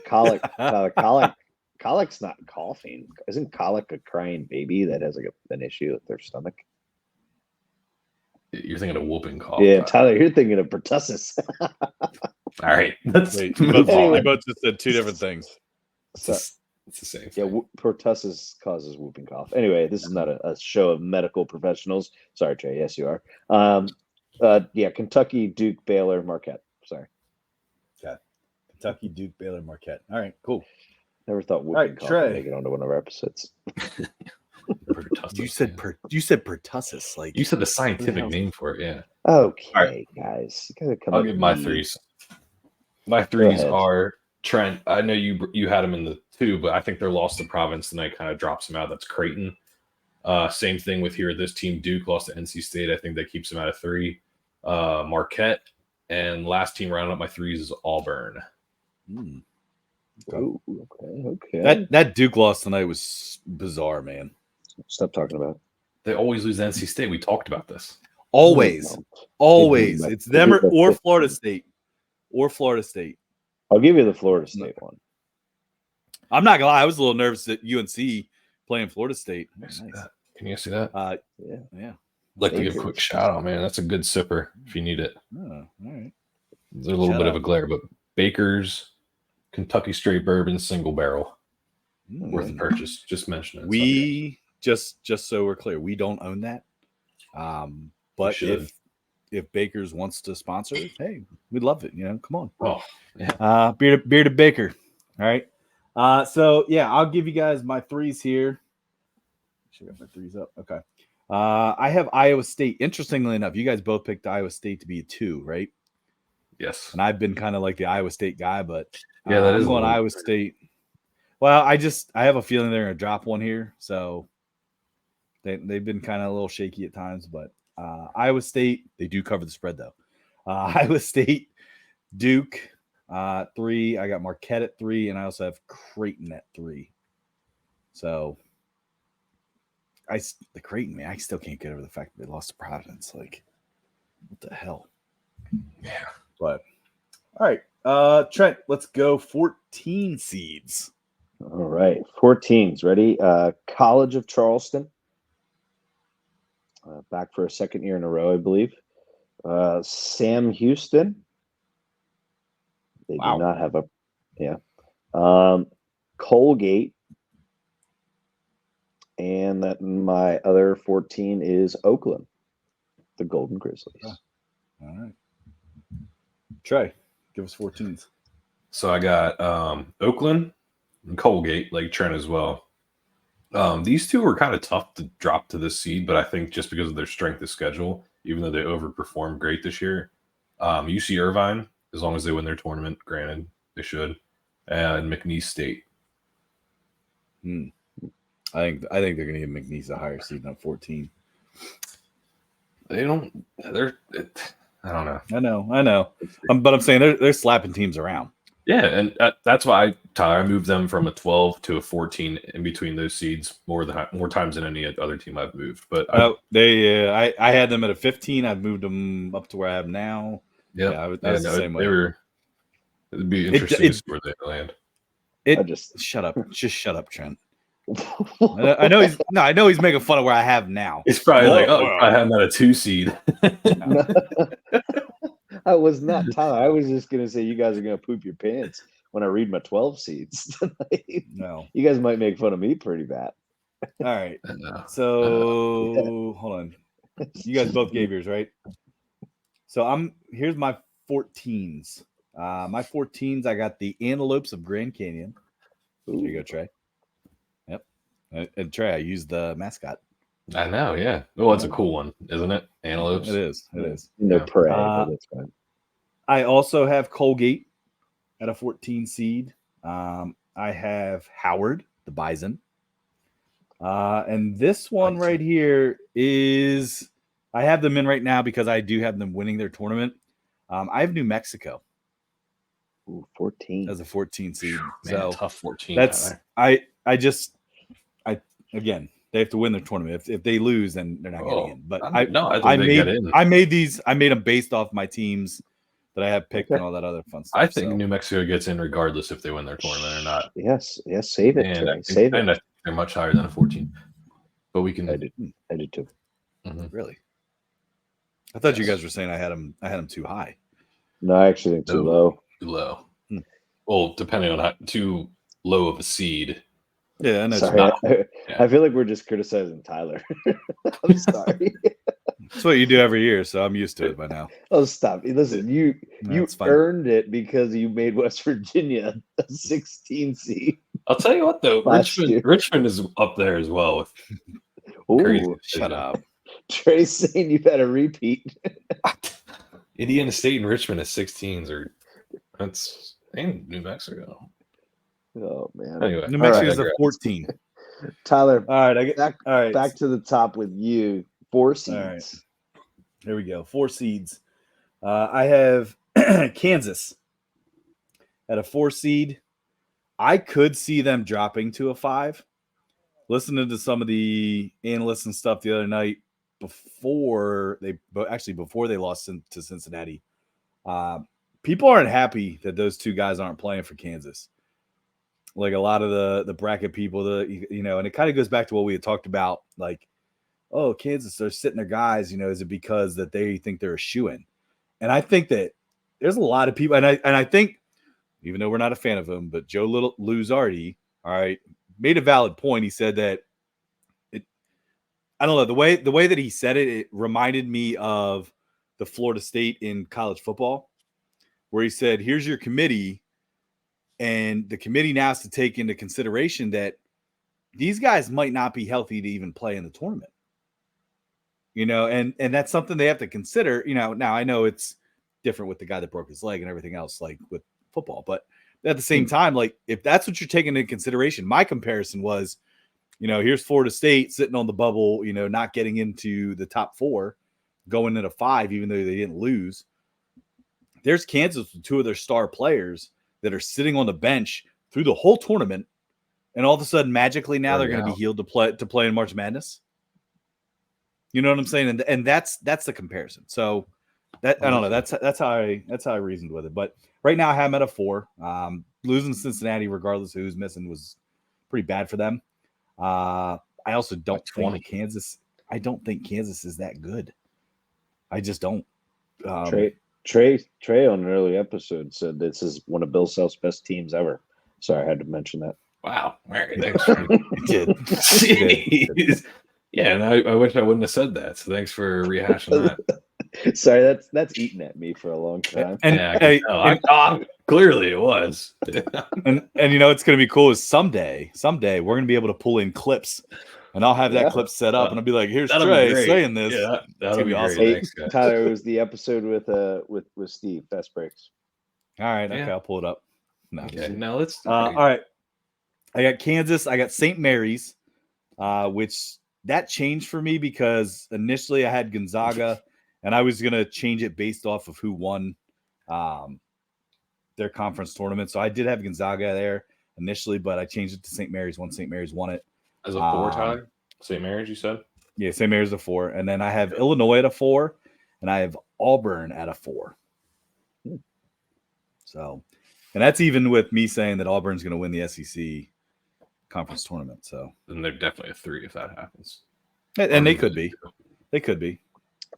Speaker 3: Colic. Colic's not coughing. Isn't colic a crying baby that has an issue with their stomach?
Speaker 2: You're thinking of whooping cough.
Speaker 3: Yeah, Tyler, you're thinking of pertussis.
Speaker 2: All right.
Speaker 1: Wait, you both just said two different things.
Speaker 2: It's the same
Speaker 3: thing. Yeah, pertussis causes whooping cough. Anyway, this is not a show of medical professionals. Sorry, Trey. Yes, you are. Yeah, Kentucky, Duke, Baylor, Marquette. Sorry.
Speaker 1: Yeah. Kentucky, Duke, Baylor, Marquette. All right, cool.
Speaker 3: Never thought whooping cough would make it onto one of our episodes.
Speaker 1: You said pertussis, like
Speaker 2: you said the scientific name for it. Yeah.
Speaker 3: Okay, guys, you gotta come.
Speaker 2: I'll give my threes. My threes are Trent. I know you had them in the 2, but I think their loss to Providence tonight kind of drops them out. That's Creighton. Same thing with here. This team, Duke, lost to NC State. I think that keeps them out of 3. Marquette, and last team rounding up my threes is Auburn.
Speaker 3: Okay.
Speaker 1: That Duke loss tonight was bizarre, man.
Speaker 3: Stop talking about it.
Speaker 2: They always lose to NC State. We talked about this.
Speaker 1: Always. It's them or Florida State. Or Florida State.
Speaker 3: I'll give you the Florida State one.
Speaker 1: I'm not gonna lie, I was a little nervous at UNC playing Florida State.
Speaker 2: Nice. Can you see that?
Speaker 1: Yeah.
Speaker 2: Like to give a quick shout out, man. That's a good sipper if you need it.
Speaker 1: Oh, all right.
Speaker 2: There's a little bit of a glare, but Baker's Kentucky Straight Bourbon Single Barrel. Worth the purchase. Just mention it.
Speaker 1: We just so we're clear, we don't own that. But if Baker's wants to sponsor it, hey, we'd love it. Come on.
Speaker 2: Oh, yeah.
Speaker 1: Bearded Baker. All right. So yeah, I'll give you guys my threes here. Should I got my threes up? Okay. I have Iowa State. Interestingly enough, you guys both picked Iowa State to be a 2, right?
Speaker 2: Yes.
Speaker 1: And I've been kind of like the Iowa State guy, but
Speaker 2: yeah, that is
Speaker 1: going Iowa State. Well, I have a feeling they're gonna drop one here. So they've been kind of a little shaky at times, but Iowa State, they do cover the spread though. Iowa State, Duke, 3. I got Marquette at 3, and I also have Creighton at 3. So the Creighton, man, I still can't get over the fact that they lost to Providence. Like, what the hell?
Speaker 2: Yeah.
Speaker 1: But all right, Trent, let's go 14 seeds.
Speaker 3: All right, 14s. Ready? College of Charleston. Back for a second year in a row, I believe. Sam Houston. They do not have Colgate. And that my other 14 is Oakland, the Golden Grizzlies.
Speaker 1: All right. Trey, give us 14s.
Speaker 2: So I got Oakland and Colgate, like Trent as well. These two were kind of tough to drop to this seed, but I think just because of their strength of schedule, even though they overperformed great this year, UC Irvine, as long as they win their tournament, granted they should, and McNeese State.
Speaker 1: I think they're going to give McNeese a higher seed than 14.
Speaker 2: They don't. I don't know.
Speaker 1: I know. But I'm saying they're slapping teams around.
Speaker 2: Yeah, and that's why I moved them from a 12 to a 14 in between those seeds more times than any other team I've moved. But
Speaker 1: I had them at a 15. I've moved them up to where I have now.
Speaker 2: Yeah,
Speaker 1: the same way.
Speaker 2: It'd be interesting to see where they land.
Speaker 1: Shut up. Just shut up, Trent. I know he's making fun of where I have now.
Speaker 2: It's probably like,
Speaker 1: Whoa,
Speaker 2: oh,
Speaker 1: whoa.
Speaker 2: I had him at a 2 seed.
Speaker 3: No. I was not Tyler. I was just gonna say you guys are gonna poop your pants when I read my 12 seeds tonight.
Speaker 1: No.
Speaker 3: You guys might make fun of me pretty bad.
Speaker 1: All right.
Speaker 2: No.
Speaker 1: So hold on. You guys both gave yours, right? So here's my 14s. My 14s, I got the Antelopes of Grand Canyon. There you go, Trey. Yep. And Trey, I used the mascot.
Speaker 2: I know, yeah. Well, it's a cool one, isn't it? Antelopes.
Speaker 1: It is. It is.
Speaker 3: No
Speaker 2: Yeah.
Speaker 3: prey, but that's fine.
Speaker 1: I also have Colgate at a 14 seed. I have Howard, the Bison. And this one right here is, I have them in right now because I do have them winning their tournament. I have New Mexico.
Speaker 3: Ooh, 14
Speaker 1: as a 14 seed.
Speaker 2: Man,
Speaker 1: so
Speaker 2: tough 14.
Speaker 1: that's again, they have to win their tournament. If they lose, then they're not getting in. But
Speaker 2: I think they get in.
Speaker 1: I made them based off my teams that I have picked and all that other fun stuff.
Speaker 2: I think New Mexico gets in regardless if they win their tournament or not.
Speaker 3: Yes, save it.
Speaker 2: And I
Speaker 3: Save it.
Speaker 2: think they're much higher than a 14. But we can.
Speaker 3: I did too.
Speaker 2: Mhm.
Speaker 1: Really? I thought you guys were saying I had them too high.
Speaker 3: No, I actually think too low.
Speaker 2: Too low. Well, depending on how too low of a seed.
Speaker 1: Yeah, I know.
Speaker 3: Sorry, I feel like we're just criticizing Tyler. I'm sorry.
Speaker 1: That's what you do every year, so I'm used to it by now.
Speaker 3: Oh, stop! Listen, you earned it because you made West Virginia a 16 seed.
Speaker 2: I'll tell you what, though, Richmond is up there as well.
Speaker 3: Ooh,
Speaker 1: shut up!
Speaker 3: Trey's saying you've had a repeat.
Speaker 2: Indiana State and Richmond as 16s that's in New Mexico.
Speaker 3: Oh man!
Speaker 2: Anyway,
Speaker 1: New Mexico's a 14.
Speaker 3: Tyler,
Speaker 1: all right,
Speaker 3: back to the top with you. 4 seeds.
Speaker 1: All right. There we go. 4 seeds. I have Kansas at a 4 seed. I could see them dropping to a 5. Listening to some of the analysts and stuff the other night before they lost to Cincinnati, people aren't happy that those two guys aren't playing for Kansas. Like a lot of the bracket people, and it kind of goes back to what we had talked about, like, oh, Kansas, they're sitting their guys, is it because that they think they're a shoo-in? And I think that there's a lot of people, and I think, even though we're not a fan of him, but Joe Luzardi, all right, made a valid point. He said that I don't know, the way that he said it, it reminded me of the Florida State in college football, where he said, here's your committee, and the committee now has to take into consideration that these guys might not be healthy to even play in the tournament. And that's something they have to consider. Now I know it's different with the guy that broke his leg and everything else, like with football, but at the same time, like if that's what you're taking into consideration, my comparison was, here's Florida State sitting on the bubble, not getting into the top 4, going into 5, even though they didn't lose. There's Kansas with 2 of their star players that are sitting on the bench through the whole tournament, and all of a sudden, magically now they're going to be healed to play in March Madness. You know what I'm saying? And that's the comparison. So that I don't know. That's how I reasoned with it. But right now I have them at a 4. Losing Cincinnati, regardless of who's missing, was pretty bad for them. I also don't think Kansas. I don't think Kansas is that good. I just don't.
Speaker 3: Trey on an early episode said this is one of Bill Self's best teams ever. Sorry, I had to mention that.
Speaker 2: Wow, Mary, thanks. Jeez. Yeah, and I wish I wouldn't have said that. So thanks for rehashing
Speaker 3: that. Sorry, that's eating at me for a long time.
Speaker 2: And clearly it was.
Speaker 1: and it's going to be cool is someday we're going to be able to pull in clips, and I'll have that clip set up, and I'll be like, "Here's Trey saying this."
Speaker 2: Yeah,
Speaker 1: that'll be awesome.
Speaker 3: Hey, Tyler, it was the episode with Steve. Fast breaks.
Speaker 1: All right, okay, I'll pull it up. No,
Speaker 2: okay, now let's.
Speaker 1: All right, I got Kansas. I got St. Mary's, which that changed for me because initially I had Gonzaga, and I was gonna change it based off of who won their conference tournament. So I did have Gonzaga there initially, but I changed it to St. Mary's once St. Mary's won it.
Speaker 2: As a 4 time? St. Mary's, you said?
Speaker 1: Yeah, St. Mary's a 4. And then I have Illinois at a 4, and I have Auburn at a 4. So, and that's even with me saying that Auburn's going to win the SEC conference tournament. So
Speaker 2: then they're definitely a 3 if that happens.
Speaker 1: and they could be. They could be.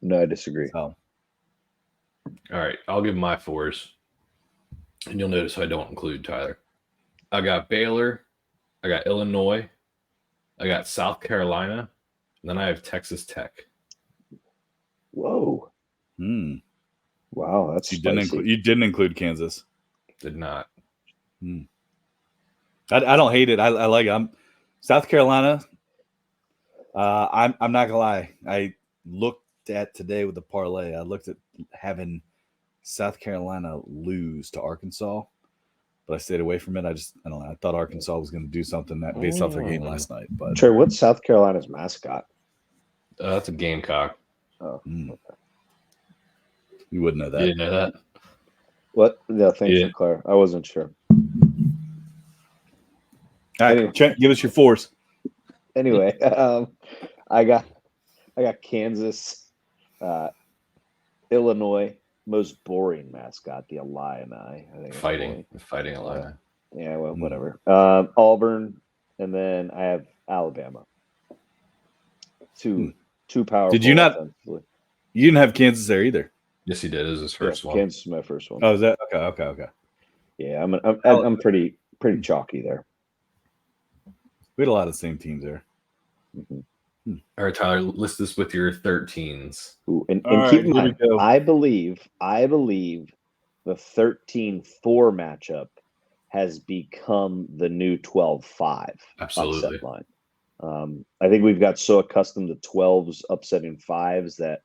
Speaker 3: No, I disagree.
Speaker 1: So
Speaker 2: All right, I'll give my 4s, and you'll notice I don't include Tyler. I got Baylor, I got Illinois, I got South Carolina, and then I have Texas Tech.
Speaker 3: Whoa. Wow, that's
Speaker 1: you
Speaker 3: spicy.
Speaker 1: didn't include Kansas.
Speaker 2: Did not.
Speaker 1: I don't hate it. I like it. South Carolina. I'm not gonna lie. I looked at today with the parlay. I looked at having South Carolina lose to Arkansas, but I stayed away from it. I don't know. I thought Arkansas was going to do something that based off their game last night. But
Speaker 3: Trey, what's South Carolina's mascot?
Speaker 2: That's a Gamecock.
Speaker 3: Oh, okay.
Speaker 1: You wouldn't know that.
Speaker 2: You didn't know that?
Speaker 3: What? No, thanks
Speaker 2: Yeah.
Speaker 3: for Claire. I wasn't sure.
Speaker 1: All right,
Speaker 3: Anyway.
Speaker 1: Trent, give us your 4s.
Speaker 3: Anyway, I got Kansas, Illinois. Most boring mascot, the Illini. I think it's
Speaker 2: Fighting
Speaker 3: boring.
Speaker 2: Illini.
Speaker 3: Yeah, well, whatever. Auburn, and then I have Alabama. Two powerful.
Speaker 1: Did you not?
Speaker 3: offensively.
Speaker 1: You didn't have Kansas there either.
Speaker 2: Yes, he did. It was his first one.
Speaker 3: Kansas is my first one.
Speaker 1: Oh, is that okay?
Speaker 3: Yeah, I'm pretty chalky there.
Speaker 1: We had a lot of the same teams there.
Speaker 3: Mm-hmm.
Speaker 2: All right, Tyler, list this with your 13s.
Speaker 3: Ooh, and
Speaker 1: All
Speaker 3: keep
Speaker 1: right,
Speaker 3: in
Speaker 1: here we
Speaker 3: mind,
Speaker 1: go.
Speaker 3: I believe the 13-4 matchup has become the new 12-5
Speaker 2: Absolutely.
Speaker 3: upset line. I think we've got so accustomed to 12s upsetting 5s that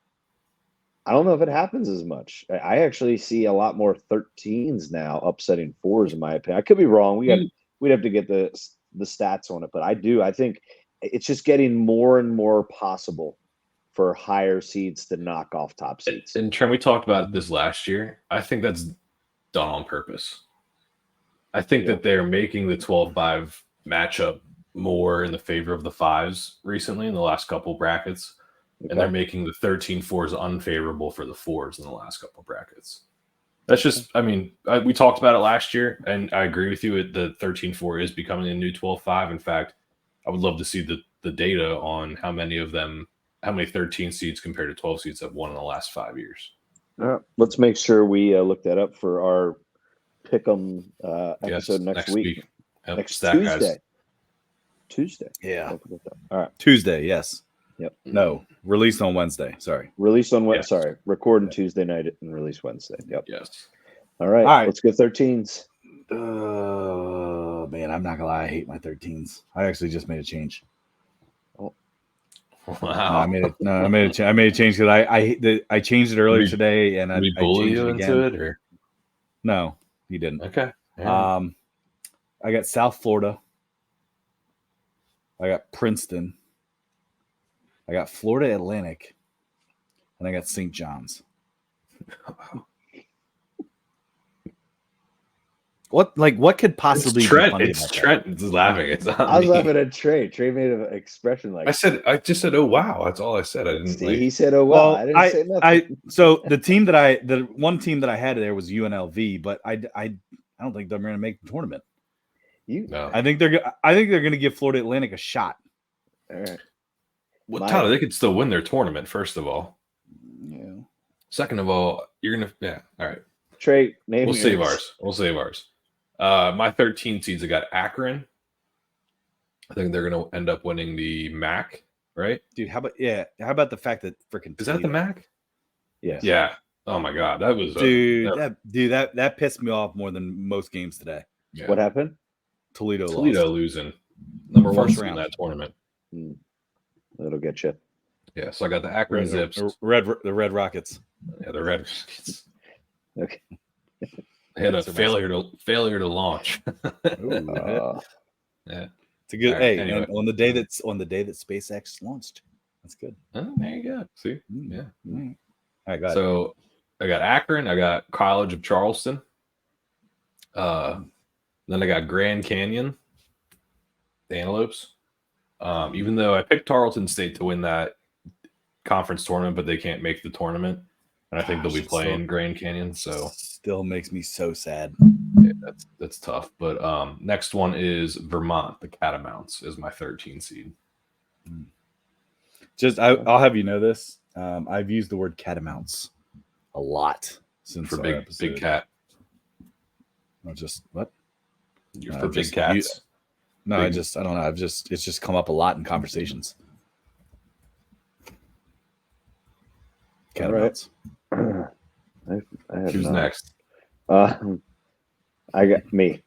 Speaker 3: I don't know if it happens as much. I actually see a lot more 13s now upsetting 4s, in my opinion. I could be wrong. We'd have to get the stats on it, but I think it's just getting more and more possible for higher seeds to knock off top seeds.
Speaker 2: And Trent, we talked about this last year. I think that's done on purpose. I think that they're making the 12-5 matchup more in the favor of the 5s recently in the last couple brackets.
Speaker 3: Okay.
Speaker 2: And they're making the 13-4s unfavorable for the 4s in the last couple brackets. That's just, we talked about it last year, and I agree with you. The 13-4 is becoming a new 12-5. In fact, I would love to see the data on how many 13 seeds compared to 12 seeds have won in the last 5 years.
Speaker 3: Let's make sure we look that up for our Pick'em episode next week.
Speaker 2: Yep.
Speaker 3: Next
Speaker 2: Tuesday.
Speaker 3: Tuesday.
Speaker 1: Yeah.
Speaker 3: All right.
Speaker 1: Tuesday, yes.
Speaker 3: Yep.
Speaker 1: No, released on Wednesday. Sorry.
Speaker 3: Released on
Speaker 2: Yes.
Speaker 3: Sorry. Recording Tuesday night and release Wednesday. Yep.
Speaker 2: Yes.
Speaker 3: All right. Let's go 13s.
Speaker 1: Man, I'm not gonna lie. I hate my 13s. I actually just made a change.
Speaker 2: Wow.
Speaker 1: I made a change because I changed it earlier today, and I
Speaker 2: bully
Speaker 1: changed
Speaker 2: you
Speaker 1: it again.
Speaker 2: into it, or
Speaker 1: No, he didn't.
Speaker 2: okay. Yeah.
Speaker 1: I got South Florida. I got Princeton. I got Florida Atlantic, and I got St. John's. What could possibly
Speaker 2: it's
Speaker 1: be
Speaker 2: Trent?
Speaker 1: funny
Speaker 2: It's
Speaker 1: about
Speaker 2: Trent. It's laughing. It's not
Speaker 3: I was
Speaker 2: me.
Speaker 3: laughing at Trey. Trey made an expression like
Speaker 2: I just said, "Oh wow!" That's all I said. I didn't.
Speaker 3: See, he said, "Oh wow." I didn't say nothing.
Speaker 1: So the one team that I had there was UNLV, but I don't think they're going to make the tournament.
Speaker 2: No.
Speaker 1: I think they're going to give Florida Atlantic a shot.
Speaker 3: All right.
Speaker 2: Well, Tyler, they could still win their tournament. First of all,
Speaker 1: Yeah.
Speaker 2: Second of all, you're gonna. Yeah. All right.
Speaker 3: Trey, name
Speaker 2: We'll
Speaker 3: yours.
Speaker 2: save ours. My 13 seeds, I got Akron. I think they're going to end up winning the MAC, right?
Speaker 1: Dude, how about the fact that freaking
Speaker 2: Is that the MAC?
Speaker 3: Yes.
Speaker 2: Yeah. Oh my God, that was
Speaker 1: that pissed me off more than most games today.
Speaker 2: Yeah.
Speaker 3: What happened?
Speaker 1: Toledo
Speaker 2: Toledo
Speaker 1: lost.
Speaker 2: losing number one
Speaker 1: First
Speaker 2: seed in
Speaker 1: round.
Speaker 2: that tournament.
Speaker 3: That'll get you.
Speaker 2: Yeah, so I got the Akron Zips.
Speaker 1: The Red Rockets.
Speaker 2: Yeah, the Red Rockets.
Speaker 3: Okay.
Speaker 2: They had a failure to launch. Yeah.
Speaker 1: It's a good.
Speaker 2: Right,
Speaker 1: hey,
Speaker 2: anyway.
Speaker 1: and on the day that SpaceX launched, that's good.
Speaker 2: Oh, there you go. See, yeah.
Speaker 1: All right, go ahead.
Speaker 2: So I got Akron. I got College of Charleston. Then I got Grand Canyon, the Antelopes. Even though I picked Tarleton State to win that conference tournament, but they can't make the tournament, and I think they'll be playing Grand Canyon. So
Speaker 1: still makes me so sad.
Speaker 2: that's tough. But next one is Vermont. The Catamounts is my 13 seed.
Speaker 1: I'll have you know this. I've used the word catamounts a lot since
Speaker 2: For
Speaker 1: our
Speaker 2: big
Speaker 1: episode.
Speaker 2: cat.
Speaker 1: I'll just what?
Speaker 2: You're
Speaker 1: No,
Speaker 2: for big
Speaker 1: just
Speaker 2: cats.
Speaker 1: No,
Speaker 2: Big-
Speaker 1: I don't know. It's just come up a lot in conversations. Catamounts.
Speaker 3: I have
Speaker 2: Who's
Speaker 3: not.
Speaker 2: next?
Speaker 3: I got me.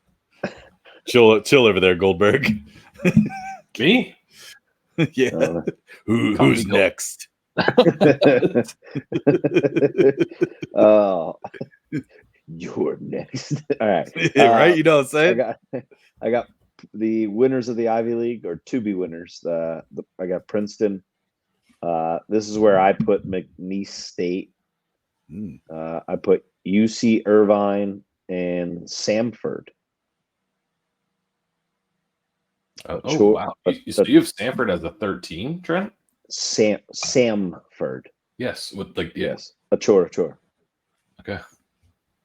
Speaker 1: Chill over there, Goldberg.
Speaker 2: Me?
Speaker 1: Yeah. Who's
Speaker 2: Call me
Speaker 1: next?
Speaker 3: Oh, you're next. All right.
Speaker 1: Right? You know what I'm saying?
Speaker 3: I got the winners of the Ivy League, or to be winners. I got Princeton. This is where I put McNeese State. I put UC Irvine and Samford.
Speaker 2: Wow. So you have Stanford as a 13, Trent?
Speaker 3: Samford.
Speaker 2: Yes. With
Speaker 3: Yes. Sure.
Speaker 2: Okay.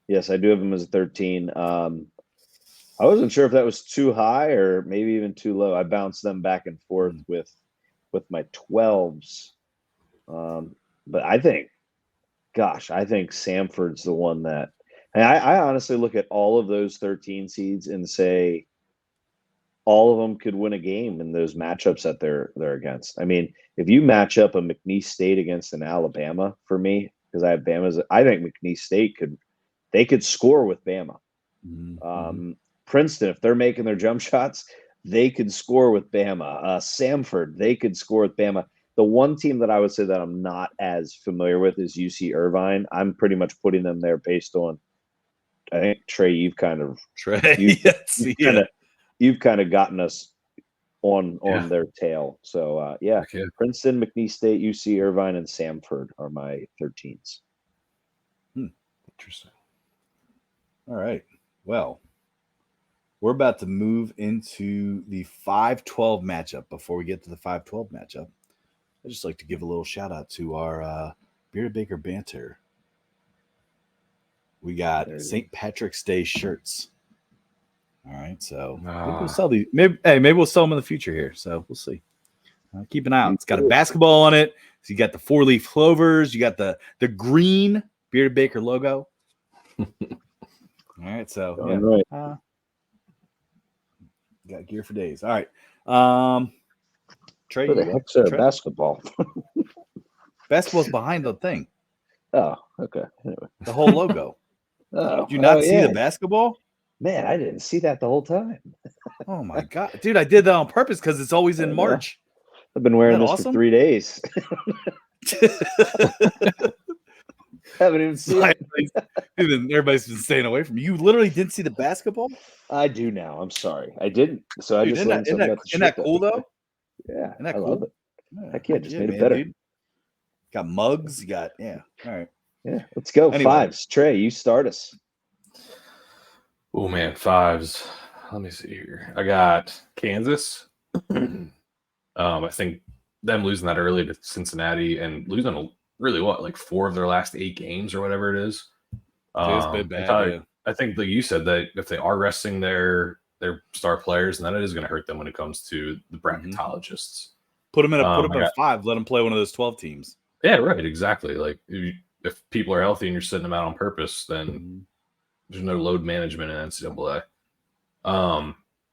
Speaker 3: Yes, I do have him as a 13. I wasn't sure if that was too high or maybe even too low. I bounced them back and forth with my 12s. But I think Samford's the one that, and I honestly look at all of those 13 seeds and say all of them could win a game in those matchups that they're against. I mean, if you match up a McNeese State against an Alabama, for me, because I have Bama, I think McNeese State could score with Bama. Princeton, if they're making their jump shots, they could score with Bama. Samford, they could score with Bama. The one team that I would say that I'm not as familiar with is UC Irvine. I'm pretty much putting them there based on, I think, Trey, you've kind of gotten us on their tail. So
Speaker 2: Okay.
Speaker 3: Princeton, McNeese State, UC Irvine, and Samford are my 13s.
Speaker 2: Interesting.
Speaker 1: All right. Well, we're about to move into the 5-12 matchup. Before we get to the 5-12 matchup, I'd just like to give a little shout out to our Bearded Baker Banter. We got St. Patrick's Day shirts. All right, so maybe we'll sell these. Maybe we'll sell them in the future here. So we'll see. Keep an eye out. It's got a basketball on it. So you got the 4-leaf clovers. You got the green Bearded Baker logo. All right, so got gear for days. All right, Trey,
Speaker 3: what the heck's there? Basketball.
Speaker 1: Basketball's behind the thing.
Speaker 3: Oh, okay. Anyway,
Speaker 1: the whole logo.
Speaker 3: Did
Speaker 1: you not see the basketball?
Speaker 3: Man, I didn't see that the whole time.
Speaker 1: Oh my god, dude! I did that on purpose because it's always in March.
Speaker 3: I've been wearing this for 3 days. Haven't even seen it.
Speaker 1: Everybody's been staying away from you. You literally didn't see the basketball?
Speaker 3: I do now. I'm sorry. I didn't. So I just learned
Speaker 1: something about the shirt. Isn't that cool, though?
Speaker 3: Yeah.
Speaker 1: Isn't that
Speaker 3: cool?
Speaker 1: Love it.
Speaker 3: Heck yeah, just made it better. Dude.
Speaker 1: Got mugs. You got, All right.
Speaker 3: Yeah, let's go. Anyway. 5s. Trey, you start us.
Speaker 2: Oh, man. 5s. Let me see here. I got Kansas. I think them losing that early to Cincinnati and losing really like 4 of their last 8 games or whatever it is.
Speaker 1: It's been bad.
Speaker 2: I think that you said that if they are resting their star players, then it is going to hurt them when it comes to the bracketologists.
Speaker 1: Put them in a 5. Let them play one of those 12 teams.
Speaker 2: Yeah, right. Exactly. Like if people are healthy and you're sitting them out on purpose, then there's no load management in NCAA.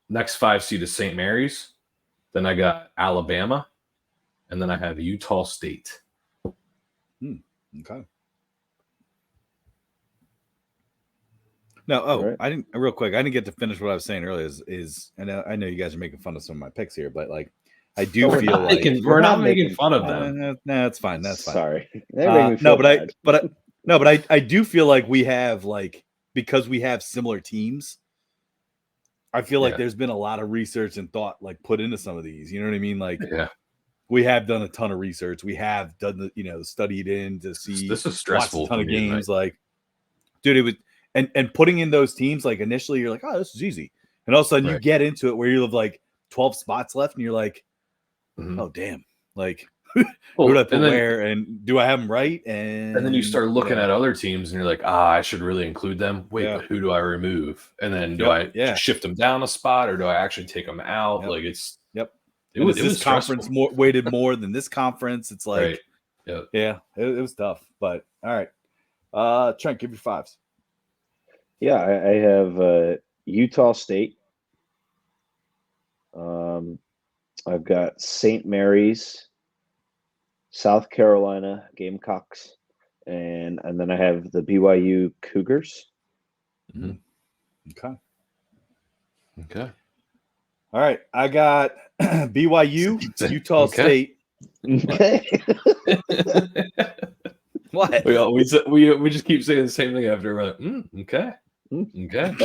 Speaker 2: Next 5 seed is St. Mary's. Then I got Alabama, and then I have Utah State.
Speaker 1: Okay. No,
Speaker 3: right.
Speaker 1: I didn't. Real quick, I didn't get to finish what I was saying earlier. Is I know you guys are making fun of some of my picks here, but like I do feel like
Speaker 2: we're not making fun of them.
Speaker 1: No, that's fine. That's fine.
Speaker 3: Sorry.
Speaker 1: I do feel like we have because we have similar teams. I feel like there's been a lot of research and thought put into some of these. You know what I mean? We have done a ton of research. We have done studied in to see.
Speaker 2: This is stressful.
Speaker 1: Watch a ton of games. Dude, it was and putting in those teams initially you're like, oh, this is easy, and all of a sudden you get into it where you have 12 spots left, and you're like, oh damn, Who do I put
Speaker 2: and then,
Speaker 1: where, and do I have them right? And
Speaker 2: then you start looking
Speaker 1: yeah.
Speaker 2: at other teams, and you're like, I should really include them. Wait,
Speaker 1: Yeah.
Speaker 2: but who do I remove? And then do
Speaker 1: Yep,
Speaker 2: I shift them down a spot, or do I actually take them out?
Speaker 1: Yep.
Speaker 2: Like it's
Speaker 1: Yep.
Speaker 2: It
Speaker 1: And
Speaker 2: was
Speaker 1: is this
Speaker 2: stressful.
Speaker 1: conference more weighted more than this conference? It's like,
Speaker 2: Right. Yep.
Speaker 1: yeah, it was tough. But all right, Trent, give your fives.
Speaker 3: Yeah, I have Utah State. I've got St. Mary's, South Carolina Gamecocks, and then I have the BYU Cougars.
Speaker 2: Mhm.
Speaker 1: Okay.
Speaker 2: Okay.
Speaker 1: All right, I got BYU, Utah
Speaker 2: Okay.
Speaker 1: State.
Speaker 3: Okay.
Speaker 1: What?
Speaker 2: We just keep saying the same thing after. We're like, okay. Okay.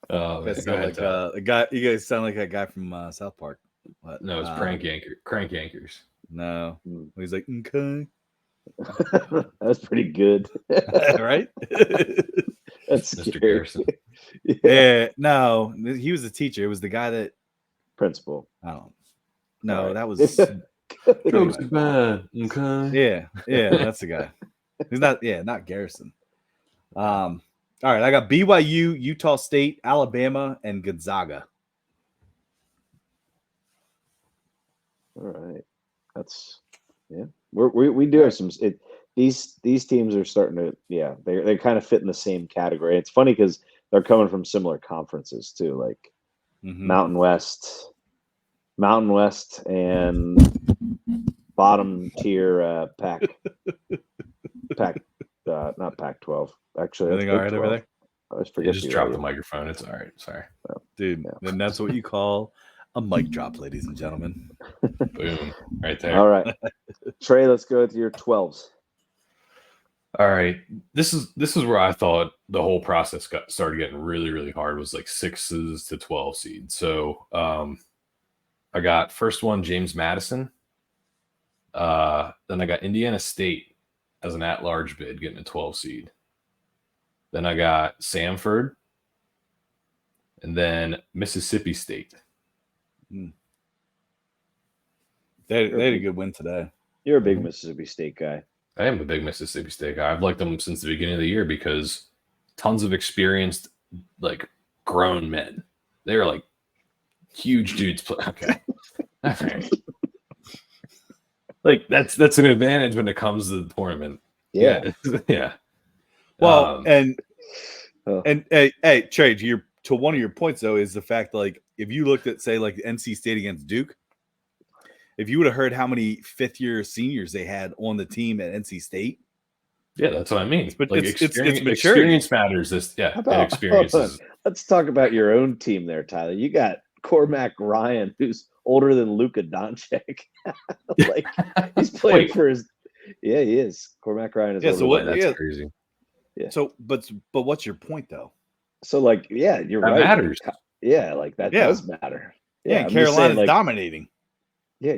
Speaker 2: Oh,
Speaker 1: You
Speaker 2: man,
Speaker 1: guys
Speaker 2: go
Speaker 1: sound
Speaker 2: ahead,
Speaker 1: like
Speaker 2: Tyler.
Speaker 1: a guy. You guys sound like that guy from South Park. What?
Speaker 2: No, it's crank anchors.
Speaker 1: No, he's like, okay,
Speaker 3: That's pretty good.
Speaker 1: right?
Speaker 3: That's
Speaker 2: Mr.
Speaker 3: scary.
Speaker 2: Garrison.
Speaker 1: Yeah, no, he was the teacher. It was the guy that
Speaker 3: Principal.
Speaker 1: I don't. No,
Speaker 3: All right.
Speaker 1: that was.
Speaker 2: Jokes are bad. Okay.
Speaker 1: Yeah, that's the guy. He's not. Yeah, not Garrison. All right, I got BYU, Utah State, Alabama, and Gonzaga.
Speaker 3: All right. That's we do have some these teams are starting to they kind of fit in the same category. It's funny because they're coming from similar conferences too, like Mountain West and bottom tier Pac not Pac-12. Actually,
Speaker 1: Everything all right over there?
Speaker 3: I always forget.
Speaker 2: Just drop the microphone. It's all right. Sorry.
Speaker 1: Dude, then that's what you call a mic drop, ladies and gentlemen.
Speaker 2: Boom. Right there.
Speaker 3: All right. Trey, let's go with your 12s.
Speaker 2: All right. This is where I thought the whole process started getting really, really hard, was like 6s to 12 seeds. So I got first one, James Madison. Then I got Indiana State as an at-large bid, getting a 12 seed. Then I got Samford. And then Mississippi State.
Speaker 1: They had a good win today.
Speaker 3: You're a big Mississippi State guy.
Speaker 2: I am a big Mississippi State guy. I've liked them since the beginning of the year because tons of experienced, like, grown men. They're like huge dudes. Okay. All right. Like that's an advantage when it comes to the tournament.
Speaker 3: Yeah.
Speaker 2: Yeah.
Speaker 1: Well, and hey, Trey, to one of your points though is the fact, like, if you looked at, say, like NC State against Duke, if you would have heard how many fifth-year seniors they had on the team at NC State.
Speaker 2: Yeah, that's what I mean.
Speaker 1: But
Speaker 2: like
Speaker 1: it's
Speaker 2: experience matters. Experiences.
Speaker 3: Let's talk about your own team there, Tyler. You got Cormac Ryan, who's older than Luka Doncic. Like, he's playing for his. Yeah, he is. Cormac Ryan is.
Speaker 1: Yeah. So what?
Speaker 2: That's crazy.
Speaker 3: Yeah.
Speaker 1: So, but what's your point though?
Speaker 3: So, like, yeah, you're
Speaker 2: that
Speaker 3: right.
Speaker 2: Matters.
Speaker 3: Yeah, like that does matter.
Speaker 1: Yeah, and Carolina's like, dominating.
Speaker 3: Yeah,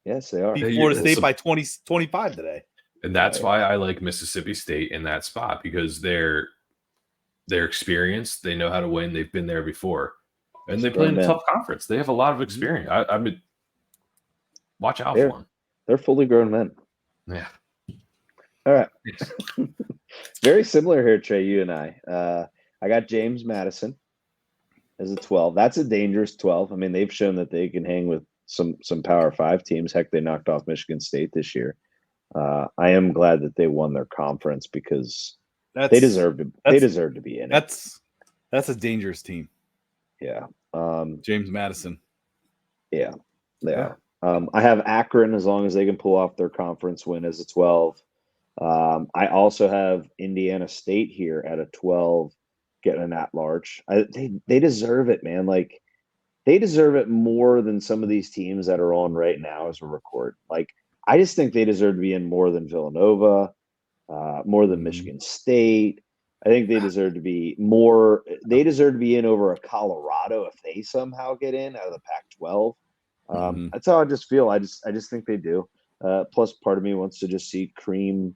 Speaker 3: yes, they are.
Speaker 1: Beat Florida State by 25 today.
Speaker 2: And that's why I like Mississippi State in that spot, because they're experienced. They know how to win. They've been there before. And they play in a tough conference. They have a lot of experience. I mean, watch out for them.
Speaker 3: They're fully grown men.
Speaker 2: Yeah.
Speaker 3: All right. Very similar here, Trey, you and I. I got James Madison as a 12. That's a dangerous 12. I mean, they've shown that they can hang with some Power 5 teams. Heck, they knocked off Michigan State this year. I am glad that they won their conference because they deserve to be in
Speaker 1: it. That's a dangerous team.
Speaker 3: Yeah.
Speaker 1: James Madison.
Speaker 3: Yeah, they are. I have Akron as long as they can pull off their conference win as a 12. I also have Indiana State here at a 12, getting an at-large. They deserve it, man. Like, they deserve it more than some of these teams that are on right now as we record. Like, I just think they deserve to be in more than Villanova, more than Michigan State. I think they deserve to be more. They deserve to be in over a Colorado if they somehow get in out of the Pac-12. That's how I just feel. I just think they do. Plus, part of me wants to just see Cream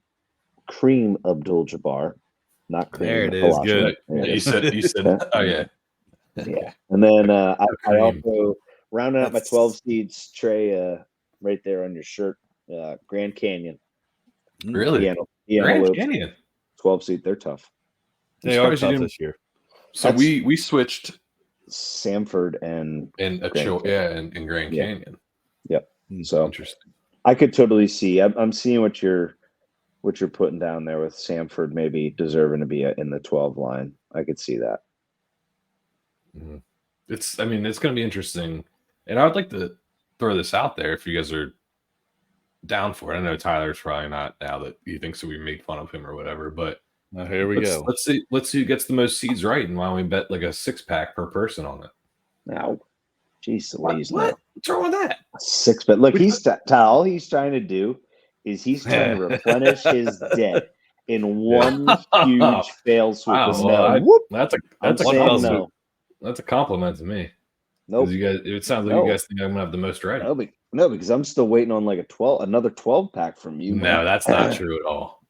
Speaker 3: Abdul-Jabbar, not Cream.
Speaker 1: There it is. Good.
Speaker 2: You said. Oh yeah.
Speaker 3: Yeah. And then I also rounding out my
Speaker 1: That's-
Speaker 3: 12 seeds, Trey, right there on your shirt. Grand Canyon.
Speaker 2: Really?
Speaker 3: The
Speaker 2: Grand
Speaker 3: Antelope,
Speaker 2: Canyon.
Speaker 3: 12 seed. They're tough.
Speaker 1: They
Speaker 2: I'm
Speaker 1: are
Speaker 2: surprised you
Speaker 1: tough
Speaker 2: didn't-
Speaker 1: this year.
Speaker 2: So
Speaker 3: That's-
Speaker 2: we switched
Speaker 3: Samford and
Speaker 2: in a
Speaker 3: Grand Canyon.
Speaker 2: in Grand
Speaker 3: Yeah.
Speaker 2: Canyon.
Speaker 3: So
Speaker 2: Interesting.
Speaker 3: I could totally see. I'm seeing what you're putting down there with Samford maybe deserving to be in the 12 line. I could see that.
Speaker 2: Mhm. It's going to be interesting, and I would like to throw this out there if you guys are down for it. I know Tyler's probably not now that he thinks that we make fun of him or whatever, but
Speaker 1: Now, here we go.
Speaker 2: let's see who gets the most seeds right, and why don't we bet like a 6-pack per person on it?
Speaker 3: Now, jeez Louise,
Speaker 2: What?
Speaker 3: no.
Speaker 2: What's wrong with that?
Speaker 3: 6 bet. Look, all he's trying to do is he's trying to replenish his debt in one huge fail swoop.
Speaker 2: Wow,
Speaker 3: Listen,
Speaker 2: well,
Speaker 3: no.
Speaker 1: Whoop.
Speaker 2: that's a
Speaker 3: I'm
Speaker 1: one
Speaker 3: saying
Speaker 1: fell
Speaker 3: no.
Speaker 2: That's a compliment to me.
Speaker 3: Nope.
Speaker 2: Because you guys, it sounds like
Speaker 3: No.
Speaker 2: you guys think I'm gonna have the most right.
Speaker 3: No, because I'm still waiting on like another 12 pack from you.
Speaker 2: No,
Speaker 3: man.
Speaker 2: that's not true at all.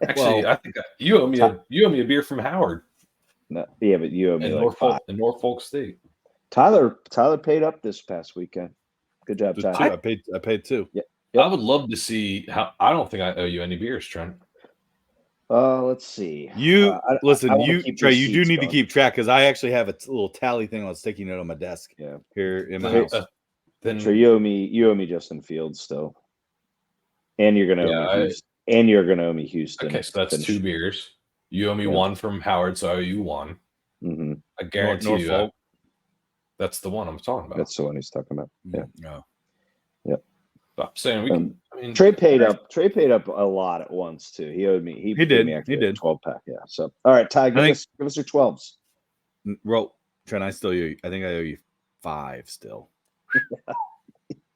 Speaker 2: Actually,
Speaker 1: Well,
Speaker 2: I think you owe me a beer from Howard
Speaker 3: No, yeah, but you owe me
Speaker 2: in
Speaker 3: like 5.
Speaker 2: Norfolk State.
Speaker 3: Tyler paid up this past weekend. Good job,
Speaker 1: Just
Speaker 3: Tyler.
Speaker 1: two. I paid 2.
Speaker 3: Yep.
Speaker 2: I would love to see how. I don't think I owe you any beers, Trent.
Speaker 3: Let's see.
Speaker 1: You listen,
Speaker 3: I wanna
Speaker 1: you
Speaker 3: keep
Speaker 1: Trey.
Speaker 3: these
Speaker 1: You do
Speaker 3: seats
Speaker 1: need to
Speaker 3: going.
Speaker 1: keep track because I actually have a little tally thing on a sticky note on my desk
Speaker 3: Yeah.
Speaker 1: here in my
Speaker 2: Then-
Speaker 1: house.
Speaker 2: Then
Speaker 3: Sure, you owe me Justin Fields still, and you're gonna owe me Houston. And you're gonna owe me Houston.
Speaker 2: okay, so that's 2 beers. You owe me
Speaker 3: Yeah.
Speaker 2: 1 from Howard, so I owe you 1.
Speaker 3: Mm-hmm.
Speaker 2: I guarantee you
Speaker 1: Norfolk.
Speaker 2: that's the one I'm talking about.
Speaker 3: That's the one he's talking about. Yeah.
Speaker 1: No.
Speaker 2: I'm saying we can. I mean,
Speaker 3: Trey paid up. Trey paid up a lot at once too. He owed me. He
Speaker 1: did.
Speaker 3: paid me actually
Speaker 1: He did.
Speaker 3: 12 pack. Yeah. So all right, Ty, give us your 12s.
Speaker 1: Well, Trent, I still owe you. I think I owe you 5 still.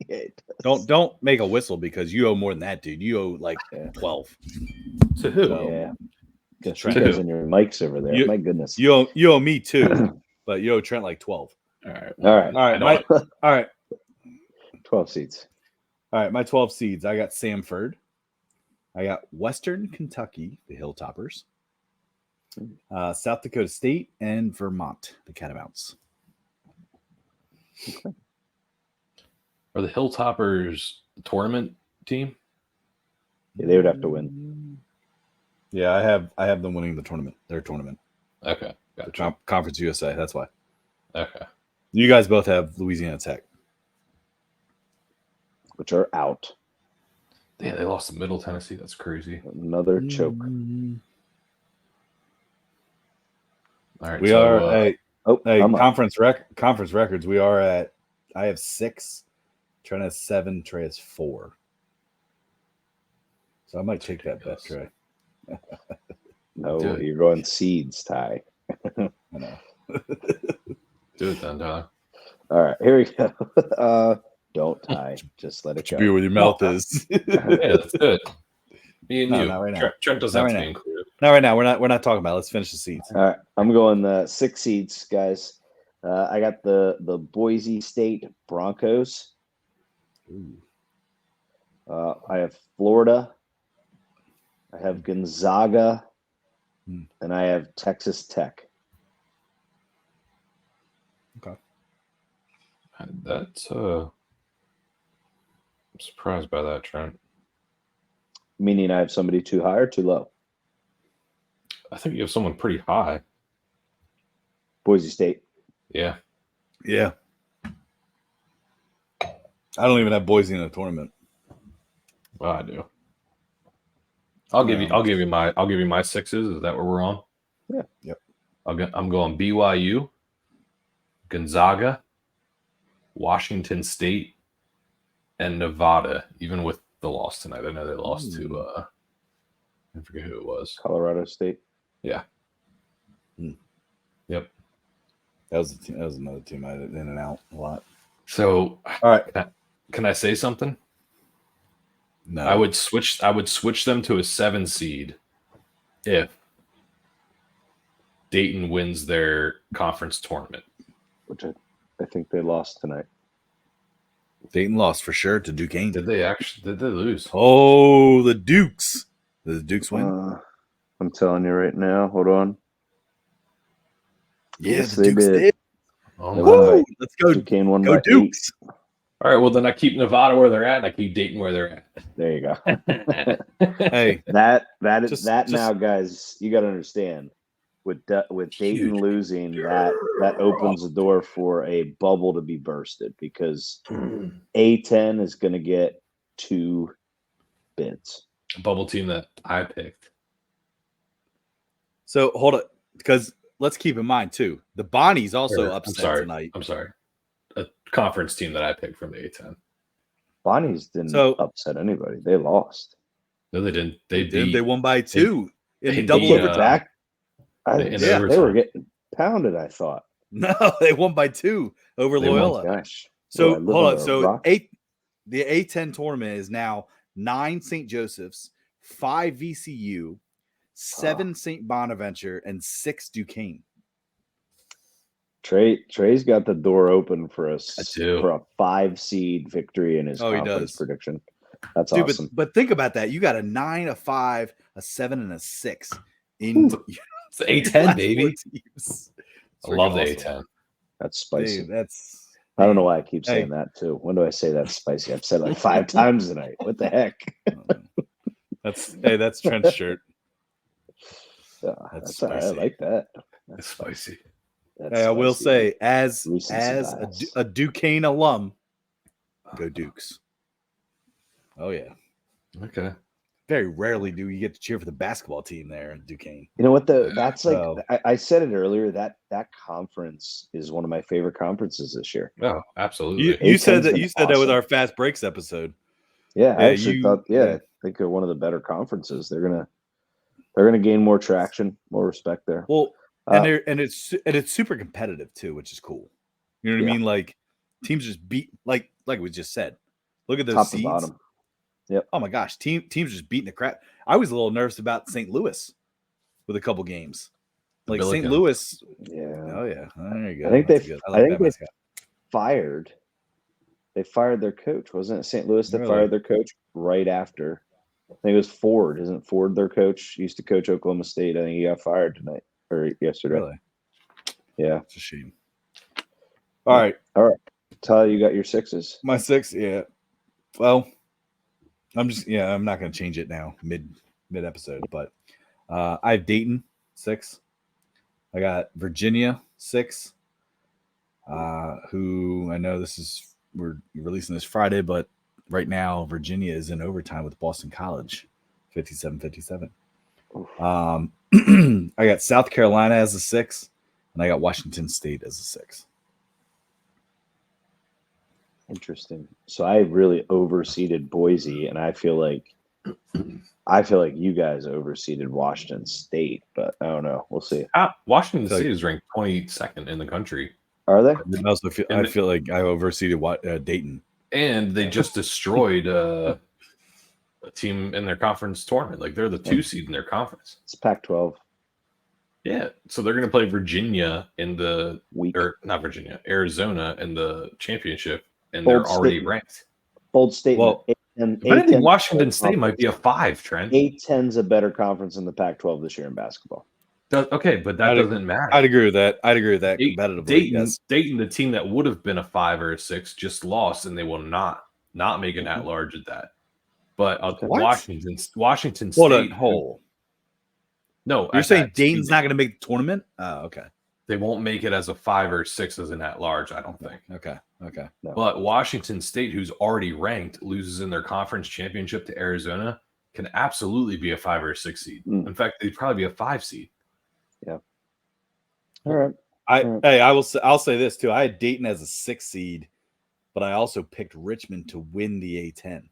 Speaker 3: Yeah,
Speaker 1: Don't make a whistle because you owe more than that, dude. You owe like 12.
Speaker 2: to who?
Speaker 1: So,
Speaker 3: yeah. Got
Speaker 1: Trent.
Speaker 3: you guys and your mics over there. My goodness.
Speaker 1: You owe me 2, but you owe Trent like 12.
Speaker 2: All right.
Speaker 3: All right.
Speaker 1: All right. All right.
Speaker 3: 12 seats.
Speaker 1: All right, my 12 seeds. I got Samford. I got Western Kentucky, the Hilltoppers. South Dakota State and Vermont, the Catamounts.
Speaker 2: Are the Hilltoppers the tournament team?
Speaker 3: Yeah, they would have to win.
Speaker 1: Yeah, I have them winning the tournament. Their tournament.
Speaker 2: Okay.
Speaker 1: The
Speaker 2: Gotcha.
Speaker 1: Conference USA. That's why.
Speaker 2: Okay.
Speaker 1: You guys both have Louisiana Tech.
Speaker 3: Which are out.
Speaker 2: Yeah, they lost to Middle Tennessee. That's crazy.
Speaker 3: Another choke.
Speaker 2: All right.
Speaker 1: We are hey,
Speaker 3: I'm up.
Speaker 1: conference records. We are at. I have 6. Trent has 7. Trey has 4. So I might take that bet, Trey.
Speaker 3: No,
Speaker 2: Do it.
Speaker 3: you're going seeds, Ty.
Speaker 1: I know.
Speaker 2: do it then, Tyler.
Speaker 3: All right, here we go. Don't Ty. Just let it go.
Speaker 1: Be where your mouth is.
Speaker 2: Yeah, that's good. Me and
Speaker 1: No,
Speaker 2: you.
Speaker 1: not right now.
Speaker 2: Trent doesn't
Speaker 1: Not
Speaker 2: have to
Speaker 1: right
Speaker 2: be included.
Speaker 1: Not right now. We're not talking about it. Let's finish the seeds.
Speaker 3: All right, I'm going 6 seeds, guys. I got the Boise State Broncos. I have Florida. I have Gonzaga, and I have Texas Tech.
Speaker 1: Okay.
Speaker 2: That's I'm surprised by that, Trent.
Speaker 3: Meaning I have somebody too high or too low?
Speaker 2: I think you have someone pretty high.
Speaker 3: Boise State.
Speaker 2: Yeah.
Speaker 1: Yeah. I don't even have Boise in the tournament.
Speaker 2: Well, I do. I'll give you my 6s. Is that where we're on?
Speaker 3: Yeah.
Speaker 1: Yep.
Speaker 2: I'm going BYU, Gonzaga, Washington State, and Nevada, even with the loss tonight. I know they lost to I forget who it was.
Speaker 3: Colorado State.
Speaker 2: Yeah. Yep.
Speaker 1: That was another team I had in and out a lot.
Speaker 2: So
Speaker 1: All right.
Speaker 2: can I say something?
Speaker 1: No.
Speaker 2: I would switch them to a 7 seed if Dayton wins their conference tournament.
Speaker 3: Which I think they lost tonight.
Speaker 1: Dayton lost for sure to Duquesne.
Speaker 2: Did they lose?
Speaker 1: Oh, the Dukes. Did the Dukes win?
Speaker 3: I'm telling you right now. Hold on.
Speaker 1: Yeah,
Speaker 3: Yes,
Speaker 1: the
Speaker 3: they
Speaker 1: Dukes
Speaker 3: did.
Speaker 1: did.
Speaker 2: Oh
Speaker 3: They won by-
Speaker 1: Let's go.
Speaker 3: Duquesne won
Speaker 1: Go
Speaker 3: by 8.
Speaker 1: Dukes.
Speaker 2: All right, well then I keep Nevada where they're at, and I keep Dayton where they're
Speaker 3: There you go.
Speaker 2: at.
Speaker 1: Hey, Just-
Speaker 3: now, guys. You got to understand with Dayton
Speaker 1: Huge.
Speaker 3: losing that opens the door for a bubble to be bursted because A10 is going to get 2 bids.
Speaker 2: Bubble team that I picked.
Speaker 1: so hold it, because let's keep in mind too, the Bonnies also
Speaker 2: I'm
Speaker 1: upset
Speaker 2: sorry.
Speaker 1: tonight.
Speaker 2: I'm sorry. A conference team that I picked from the A10.
Speaker 3: Bonnie's didn't
Speaker 1: So-
Speaker 3: upset anybody. They lost.
Speaker 2: No, they didn't. They
Speaker 1: They did.
Speaker 2: beat.
Speaker 1: They won by 2 in
Speaker 2: they
Speaker 1: double
Speaker 2: beat,
Speaker 1: overtime.
Speaker 3: Back.
Speaker 2: in
Speaker 3: They were
Speaker 2: overtime.
Speaker 3: getting pounded, I thought.
Speaker 1: No, they won by 2 over
Speaker 2: They won.
Speaker 1: Loyola.
Speaker 3: Gosh.
Speaker 1: So
Speaker 3: Well, I live
Speaker 1: hold
Speaker 3: under
Speaker 1: on.
Speaker 3: a
Speaker 1: So
Speaker 3: rock.
Speaker 1: the A10 tournament is now 9 St. Joseph's, 5 VCU, 7 St. Bonaventure, and 6 Duquesne.
Speaker 3: Trey's got the door open for us
Speaker 2: I do.
Speaker 3: for a 5 seed victory in his
Speaker 1: Oh, he
Speaker 3: conference
Speaker 1: does.
Speaker 3: prediction. That's
Speaker 1: Dude,
Speaker 3: awesome.
Speaker 1: but think about that. You got a 9, a 5, a 7, and a 6 in
Speaker 2: It's the
Speaker 1: your
Speaker 2: A10,
Speaker 1: last
Speaker 2: baby.
Speaker 1: 4 teams.
Speaker 2: I love the
Speaker 1: Freaking awesome.
Speaker 2: A10.
Speaker 3: That's spicy.
Speaker 1: Dude, that's
Speaker 3: I don't know why I keep
Speaker 1: Hey.
Speaker 3: saying that too. When do I say that's spicy? I've said it like 5 times tonight. What the heck?
Speaker 1: that's Trent's shirt.
Speaker 3: That's
Speaker 1: spicy.
Speaker 3: I like that.
Speaker 2: It's spicy.
Speaker 3: That's
Speaker 1: Hey, I will
Speaker 3: spicy.
Speaker 1: say, as
Speaker 3: Recency bias.
Speaker 1: a Duquesne alum, go Dukes. Oh yeah.
Speaker 2: Okay.
Speaker 1: Very rarely do you get to cheer for the basketball team there in Duquesne.
Speaker 3: You know what? That's like
Speaker 1: So-
Speaker 3: I said it earlier. That conference is one of my favorite conferences this year.
Speaker 2: Oh, absolutely.
Speaker 1: You said
Speaker 3: A10's
Speaker 1: that
Speaker 3: been
Speaker 1: you said that with
Speaker 3: awesome.
Speaker 1: our fast breaks episode.
Speaker 3: Yeah, I
Speaker 1: Yeah,
Speaker 3: actually thought. I think they're one of the better conferences. They're gonna gain more traction, more respect there.
Speaker 1: Well,
Speaker 3: Uh,
Speaker 1: and it's super competitive too, which is cool. You know what
Speaker 3: Yeah.
Speaker 1: I mean? Like teams just beat like we just said. Look at those
Speaker 3: top to
Speaker 1: seeds.
Speaker 3: bottom. Yep.
Speaker 1: Oh my gosh, teams just beating the crap. I was a little nervous about St. Louis with a couple games. Like St.
Speaker 2: Billikens.
Speaker 1: Louis.
Speaker 3: Yeah.
Speaker 1: Oh yeah, there you go.
Speaker 3: I think
Speaker 1: That's
Speaker 3: they-
Speaker 1: good.
Speaker 3: I
Speaker 1: like
Speaker 3: think
Speaker 1: that
Speaker 3: they-
Speaker 1: mascot.
Speaker 3: Fired. They fired their coach. Wasn't it St. Louis that
Speaker 1: Really?
Speaker 3: fired their coach right after? I think it was Ford. Isn't Ford their coach? He used to coach Oklahoma State. I think he got fired tonight or yesterday.
Speaker 1: Really?
Speaker 3: Yeah.
Speaker 1: It's a shame. All right.
Speaker 3: Tyler, you got your 6s.
Speaker 1: My 6, yeah. Well, I'm not going to change it now mid episode, but I have Dayton 6. I got Virginia 6. Who I know we're releasing this Friday, but right now Virginia is in overtime with Boston College, 57-57. I got South Carolina as a 6, and I got Washington State as a 6.
Speaker 3: Interesting. So I really overseeded Boise, and I feel like you guys overseeded Washington State, but I don't know. We'll see.
Speaker 2: Washington
Speaker 1: So-
Speaker 2: State is ranked 22nd in the country,
Speaker 3: Are they?
Speaker 1: I also feel like I overseeded Dayton.
Speaker 2: and they just destroyed a team in their conference tournament. Like they're the 2 seed in their conference.
Speaker 3: It's Pac-12
Speaker 2: Yeah, so they're going to play Virginia in the
Speaker 3: week.
Speaker 2: or not Virginia, Arizona in the championship, and
Speaker 3: Bold
Speaker 2: they're already
Speaker 3: statement.
Speaker 2: ranked.
Speaker 3: Bold statement.
Speaker 1: Well,
Speaker 3: And
Speaker 2: If anything, Washington State might be a 5, Trent.
Speaker 3: A10's a better conference in the Pac-12 this year in basketball.
Speaker 2: Okay, but that
Speaker 1: I'd-
Speaker 2: doesn't matter.
Speaker 1: I'd agree with that. Competitively.
Speaker 2: Dayton,
Speaker 1: Yes.
Speaker 2: Dayton, the team that would have been a 5 or a 6, just lost, and they will not make an at-large at that. But
Speaker 1: What?
Speaker 2: Washington
Speaker 1: Hold
Speaker 2: State.
Speaker 1: on, hold.
Speaker 2: No,
Speaker 1: You're
Speaker 2: at
Speaker 1: saying
Speaker 2: that
Speaker 1: Dayton's
Speaker 2: seed,
Speaker 1: not going to make the tournament? Oh, okay.
Speaker 2: They won't make it as a 5 or 6 as an at-large, I don't think.
Speaker 1: Okay.
Speaker 3: No.
Speaker 2: But Washington State, who's already ranked, loses in their conference championship to Arizona, can absolutely be a 5 or a 6 seed.
Speaker 3: Mm.
Speaker 2: In fact, they'd probably be a 5 seed.
Speaker 3: All right.
Speaker 1: I'll say this too. I had Dayton as a 6 seed, but I also picked Richmond to win the A10.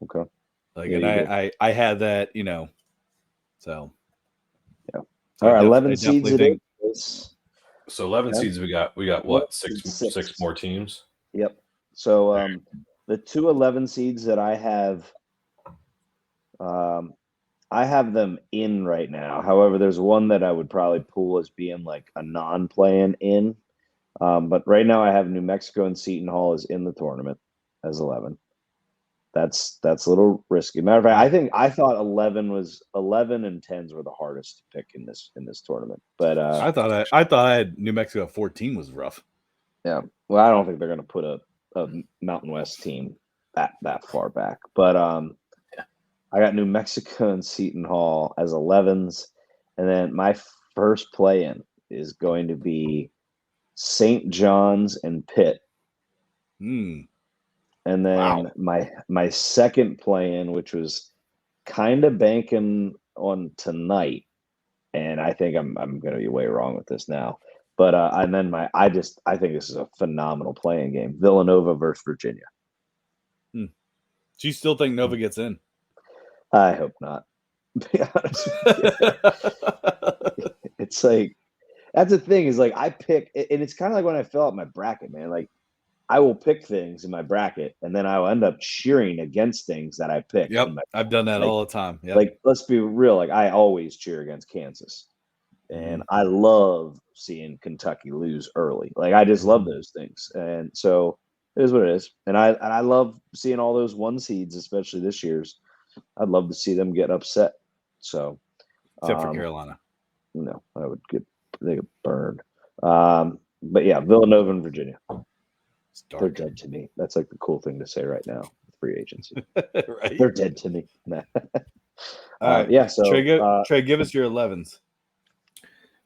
Speaker 3: Okay.
Speaker 1: Like,
Speaker 3: Yeah,
Speaker 1: and
Speaker 3: you did.
Speaker 1: I had that, so.
Speaker 3: Yeah.
Speaker 1: So
Speaker 3: All right.
Speaker 1: I
Speaker 3: 11 seeds
Speaker 1: definitely
Speaker 3: it is.
Speaker 2: So 11
Speaker 3: Okay.
Speaker 2: seeds, we got what?
Speaker 3: Six.
Speaker 2: Six more teams?
Speaker 3: Yep. So the 2 11 seeds that I have them in right now. However, there's one that I would probably pull as being like a non-playing in. But right now I have New Mexico and Seton Hall is in the tournament as 11. that's a little risky. Matter of fact, I thought 11 and 10s were the hardest to pick in this tournament. But
Speaker 1: I thought I had New Mexico 14 was rough.
Speaker 3: yeah, well, I don't think they're going to put a Mountain West team that far back. But I got New Mexico and Seton Hall as 11s, and then my first play-in is going to be St. John's and Pitt.
Speaker 1: Mm.
Speaker 3: And then my second play-in, which was kind of banking on tonight, and I think I'm going to be way wrong with this now. But and then I think this is a phenomenal playing game. Villanova versus Virginia.
Speaker 1: Do you still think Nova gets in?
Speaker 3: I hope not. To be honest with you. It's like that's the thing is like I pick, and it's kind of like when I fill out my bracket, man. Like I will pick things in my bracket, and then I will end up cheering against things that I picked.
Speaker 1: Yep, I've done that all the time. Yep.
Speaker 3: Like let's be real. Like I always cheer against Kansas. And I love seeing Kentucky lose early. Like I just love those things. And so it is what it is. And I love seeing all those 1 seeds, especially this year's. I'd love to see them get upset. So
Speaker 1: except for Carolina.
Speaker 3: No, they get burned. But yeah, Villanova and Virginia. They're dead to me. That's like the cool thing to say right now. Free agency.
Speaker 1: Right.
Speaker 3: They're dead to me.
Speaker 1: All right.
Speaker 3: Yeah. So
Speaker 1: Trey, give us your 11s.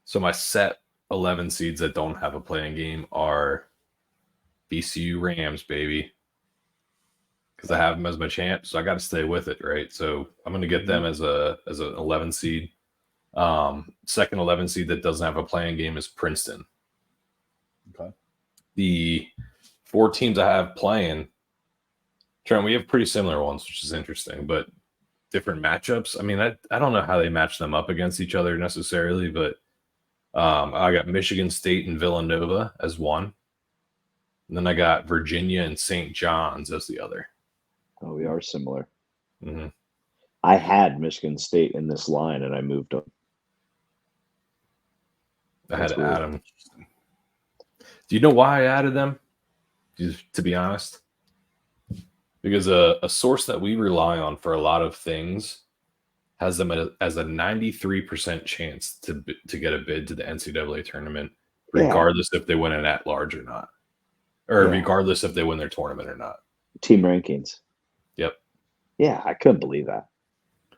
Speaker 2: So my set 11 seeds that don't have a playing game are VCU Rams, baby. Because I have them as my champ, so I got to stay with it, right? So I'm going to get them as an 11 seed. Second 11 seed that doesn't have a playing game is Princeton.
Speaker 1: Okay.
Speaker 2: The 4 teams I have playing, Trent, we have pretty similar ones, which is interesting, but different matchups. I mean, I don't know how they match them up against each other necessarily, but I got Michigan State and Villanova as one. And then I got Virginia and St. John's as the other.
Speaker 3: Oh, we are similar.
Speaker 2: Mm-hmm.
Speaker 3: I had Michigan State in this line, and I moved them.
Speaker 2: I had to add them. Do you know why I added them? To be honest, because a source that we rely on for a lot of things has them as a 93% chance to get a bid to the NCAA tournament, regardless if they win an at-large or not, or regardless if they win their tournament or not.
Speaker 3: Team rankings.
Speaker 2: Yep.
Speaker 3: Yeah, I couldn't believe that.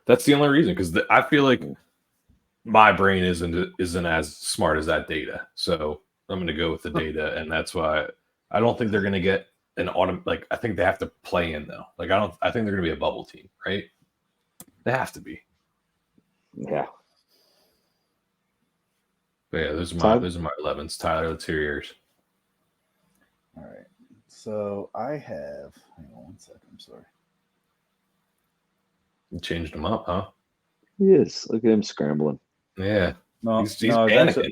Speaker 2: That's the only reason, because I feel like my brain isn't as smart as that data. So I'm going to go with the data, and that's why I don't think they're going to get an autumn. Like I think they have to play in though. Like I think they're going to be a bubble team, right? They have to be.
Speaker 3: Yeah.
Speaker 2: But yeah, those are my 11s. Tyler, let's hear yours.
Speaker 1: All right. So I have. Hang on 1 second. I'm sorry.
Speaker 2: You changed them up, huh?
Speaker 3: Yes. Look at him scrambling.
Speaker 2: Yeah.
Speaker 1: No,
Speaker 2: he's
Speaker 1: no,
Speaker 2: panicking.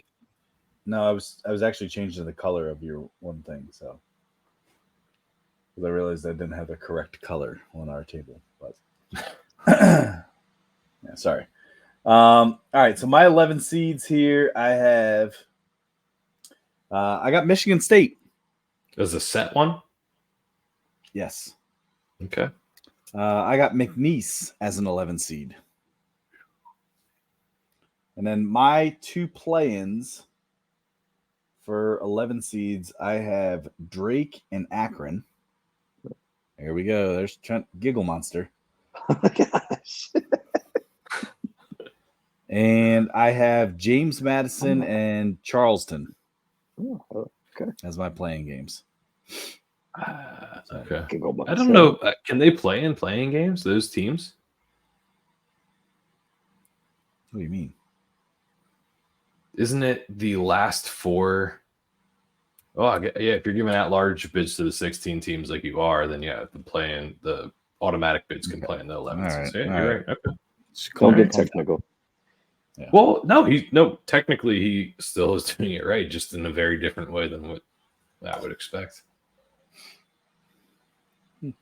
Speaker 1: I was actually changing the color of your one thing, so because I realized I didn't have the correct color on our table. But yeah, sorry. All right, so my 11 seeds here, I have. I got Michigan State.
Speaker 2: As a set one?
Speaker 1: Yes.
Speaker 2: Okay.
Speaker 1: I got McNeese as an 11 seed. And then my 2 play-ins for 11 seeds, I have Drake and Akron. There we go. There's Trent Giggle Monster.
Speaker 3: Oh my gosh.
Speaker 1: And I have James Madison and Charleston as my playing games.
Speaker 2: Okay. I don't know. Can they play in playing games, those teams?
Speaker 1: What do you mean?
Speaker 2: Isn't it the last 4? Oh, yeah. If you're giving out large bids to the 16 teams like you are, then the automatic bids can play in the 11.
Speaker 1: All right.
Speaker 2: So, yeah, you're right. Okay.
Speaker 3: Don't get technical.
Speaker 2: Yeah. Well, no. Technically, he still is doing it right, just in a very different way than what I would expect.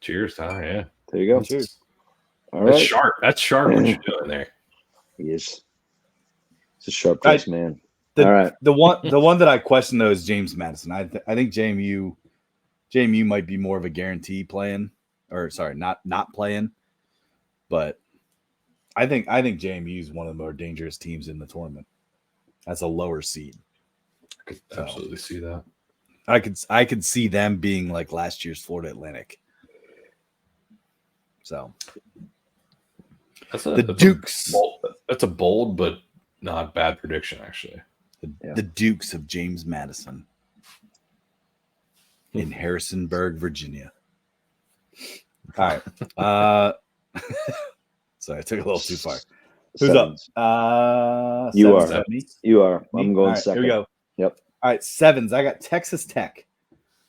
Speaker 2: Cheers, Tyler. Yeah.
Speaker 3: There you go.
Speaker 1: Cheers.
Speaker 3: All
Speaker 2: That's
Speaker 3: right.
Speaker 2: sharp. That's sharp what you're doing there.
Speaker 3: Yes. It's a sharp face, man.
Speaker 1: All
Speaker 3: right.
Speaker 1: The one that I question though is James Madison. I think JMU might be more of a guarantee playing. or sorry, not playing. But I think JMU is one of the more dangerous teams in the tournament. That's a lower seed.
Speaker 2: I could absolutely see that.
Speaker 1: I could see them being like last year's Florida Atlantic. So the Dukes.
Speaker 2: That's a bold but not bad prediction, actually.
Speaker 1: The Dukes of James Madison in Harrisonburg, Virginia. All right. Sorry, I took it a little too far. Who's
Speaker 3: Sevens.
Speaker 1: up?
Speaker 3: You
Speaker 1: Sevens,
Speaker 3: are.
Speaker 1: me?
Speaker 3: You are. I'm going
Speaker 1: All right,
Speaker 3: second.
Speaker 1: Here we go.
Speaker 3: Yep.
Speaker 1: All right, sevens. I got Texas Tech.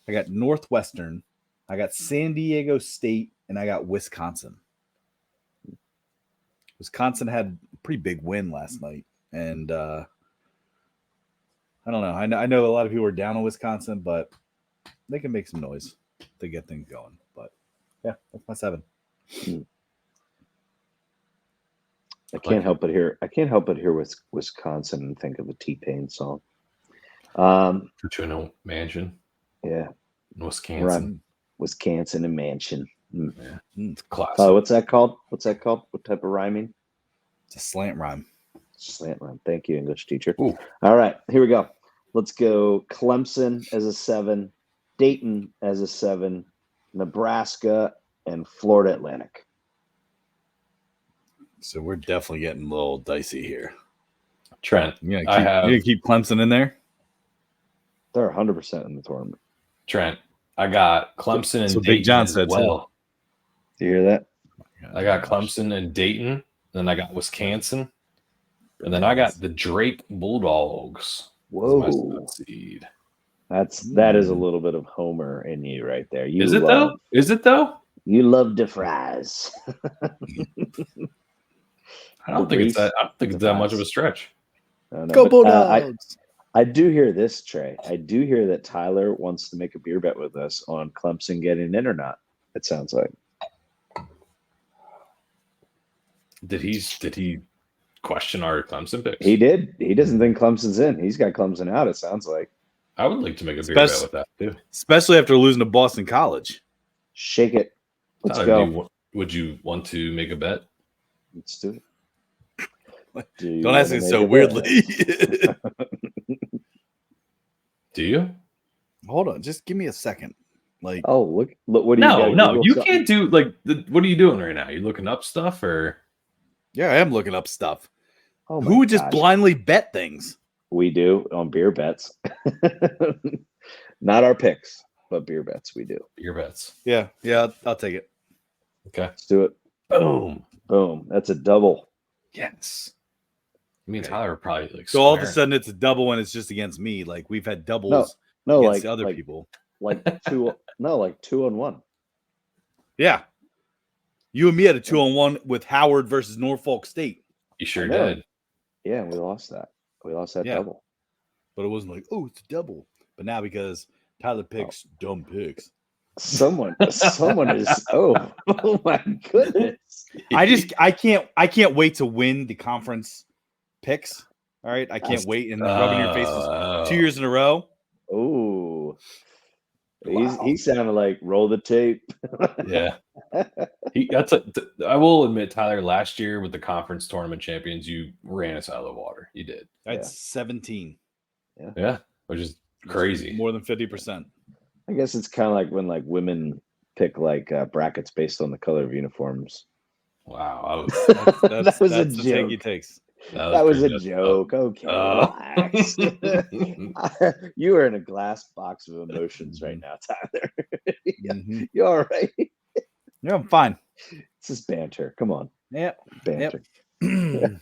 Speaker 1: I got Northwestern. I got San Diego State, and I got Wisconsin. Wisconsin had a pretty big win last night, and I don't know. I know a lot of people are down on Wisconsin, but they can make some noise to get things going. But yeah, that's my 7.
Speaker 3: I can't help but hear with Wisconsin and think of a T-Pain song.
Speaker 2: Fortuno Mansion.
Speaker 3: Yeah.
Speaker 2: Wisconsin.
Speaker 3: Run. Wisconsin and Mansion.
Speaker 2: Yeah. It's classic.
Speaker 3: What's that called? What type of rhyming?
Speaker 1: It's a slant rhyme.
Speaker 3: Slant rhyme. Thank you, English teacher.
Speaker 2: Ooh.
Speaker 3: All right, here we go. Let's go Clemson as a 7, Dayton as a 7, Nebraska, and Florida Atlantic.
Speaker 1: So we're definitely getting a little dicey here.
Speaker 2: Trent,
Speaker 1: you're gonna keep Clemson in there?
Speaker 3: They're 100% in the tournament.
Speaker 2: Trent, I got Clemson and Dayton
Speaker 1: Big John
Speaker 2: as
Speaker 1: said
Speaker 2: well.
Speaker 3: Do you hear that?
Speaker 2: I got Clemson and Dayton, then I got Wisconsin, and then I got the Drake Bulldogs.
Speaker 3: Whoa.
Speaker 2: Seed.
Speaker 3: That is a little bit of Homer in you right there.
Speaker 2: Is it though?
Speaker 3: You love the fries.
Speaker 2: I don't think it's that much of a stretch.
Speaker 1: Go Bulldogs!
Speaker 3: I do hear this, Trey. I do hear that Tyler wants to make a beer bet with us on Clemson getting in or not. It sounds like.
Speaker 2: Did he question our Clemson picks?
Speaker 3: He did. He doesn't think Clemson's in. He's got Clemson out, it sounds like.
Speaker 2: I would like to make a beer bet with that too.
Speaker 1: Especially after losing to Boston College.
Speaker 3: Shake it. Let's
Speaker 2: Tyler,
Speaker 3: go.
Speaker 2: Would you want to make a bet?
Speaker 3: Let's do it.
Speaker 1: Don't ask it so weirdly.
Speaker 2: Do you?
Speaker 1: Hold on, just give me a second. Like,
Speaker 3: oh, look! What do you?
Speaker 2: No, you can't do like. What are you doing right now? You looking up stuff or?
Speaker 1: Yeah, I am looking up stuff.
Speaker 3: Oh,
Speaker 1: who would just blindly bet things?
Speaker 3: We do on beer bets, not our picks, but beer bets. We do
Speaker 2: beer bets.
Speaker 1: Yeah, I'll take it.
Speaker 2: Okay,
Speaker 3: let's do it.
Speaker 2: Boom.
Speaker 3: That's a double.
Speaker 2: Yes. I mean, Tyler probably like.
Speaker 1: So all of a sudden, it's a double when it's just against me. Like we've had doubles.
Speaker 3: No,
Speaker 1: against other people.
Speaker 3: Like 2. No, like 2-on-1.
Speaker 1: Yeah. You and me had a 2-on-1 with Howard versus Norfolk State.
Speaker 2: You sure did.
Speaker 3: Yeah, we lost that. We lost that double.
Speaker 1: But it wasn't like, oh, it's a double. But now because Tyler picks dumb picks.
Speaker 3: Someone is oh my goodness.
Speaker 1: I can't wait to win the conference picks. All right. I can't wait and rubbing your faces 2 years in a row.
Speaker 3: Oh. He sounded like roll the tape.
Speaker 2: Yeah. I will admit, Tyler, last year with the conference tournament champions, you ran us out of the water. You did.
Speaker 1: That's 17.
Speaker 2: Yeah. Which is crazy.
Speaker 1: More than 50%.
Speaker 3: I guess it's kind of like when like women pick like brackets based on the color of uniforms.
Speaker 2: Wow.
Speaker 3: That was a joke.
Speaker 1: He takes.
Speaker 3: That was a joke. Okay, relax. You are in a glass box of emotions right now, Tyler. You all right?
Speaker 1: Yeah, I'm fine.
Speaker 3: This is banter. Come on.
Speaker 1: Yeah.
Speaker 3: Banter.
Speaker 1: Yep.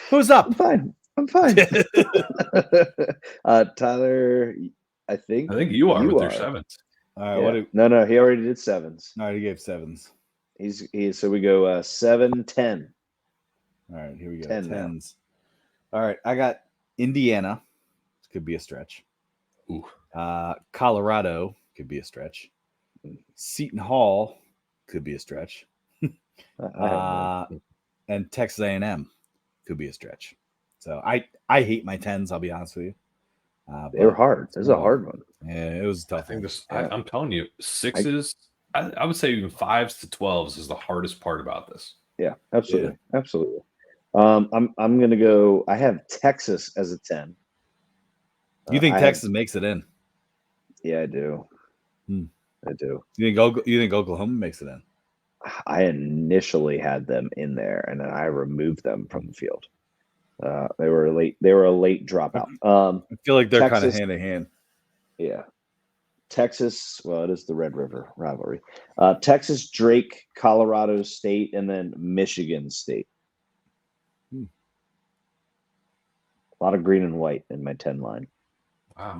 Speaker 1: Who's up?
Speaker 3: I'm fine. Tyler, I think
Speaker 2: you are with your sevens.
Speaker 1: All right.
Speaker 3: No, he already did sevens.
Speaker 1: All right, he gave sevens.
Speaker 3: So we go 7-10.
Speaker 1: All right, here we go.
Speaker 3: 10
Speaker 1: 10s. All right, I got Indiana. This could be a stretch.
Speaker 2: Ooh.
Speaker 1: Colorado could be a stretch. Seton Hall could be a stretch. And Texas A&M could be a stretch. So I hate my 10s, I'll be honest with you.
Speaker 3: They were hard. This is a hard one.
Speaker 1: Yeah, it was tough.
Speaker 2: I'm telling you, 6s I would say even 5s to 12s is the hardest part about this.
Speaker 3: Yeah, absolutely, absolutely. I'm gonna go. I have Texas as a 10.
Speaker 1: You think
Speaker 3: I
Speaker 1: Texas makes it in?
Speaker 3: Yeah, I do. I do.
Speaker 1: You think Oklahoma makes it in?
Speaker 3: I initially had them in there, and then I removed them from the field. They were late. They were a late dropout.
Speaker 1: I feel like they're kind of
Speaker 3: Texas,
Speaker 1: hand in hand.
Speaker 3: yeah. Texas. Well, it is the Red River rivalry. Texas, Drake, Colorado State, and then Michigan State. A lot of green and white in my 10 line.
Speaker 2: Wow.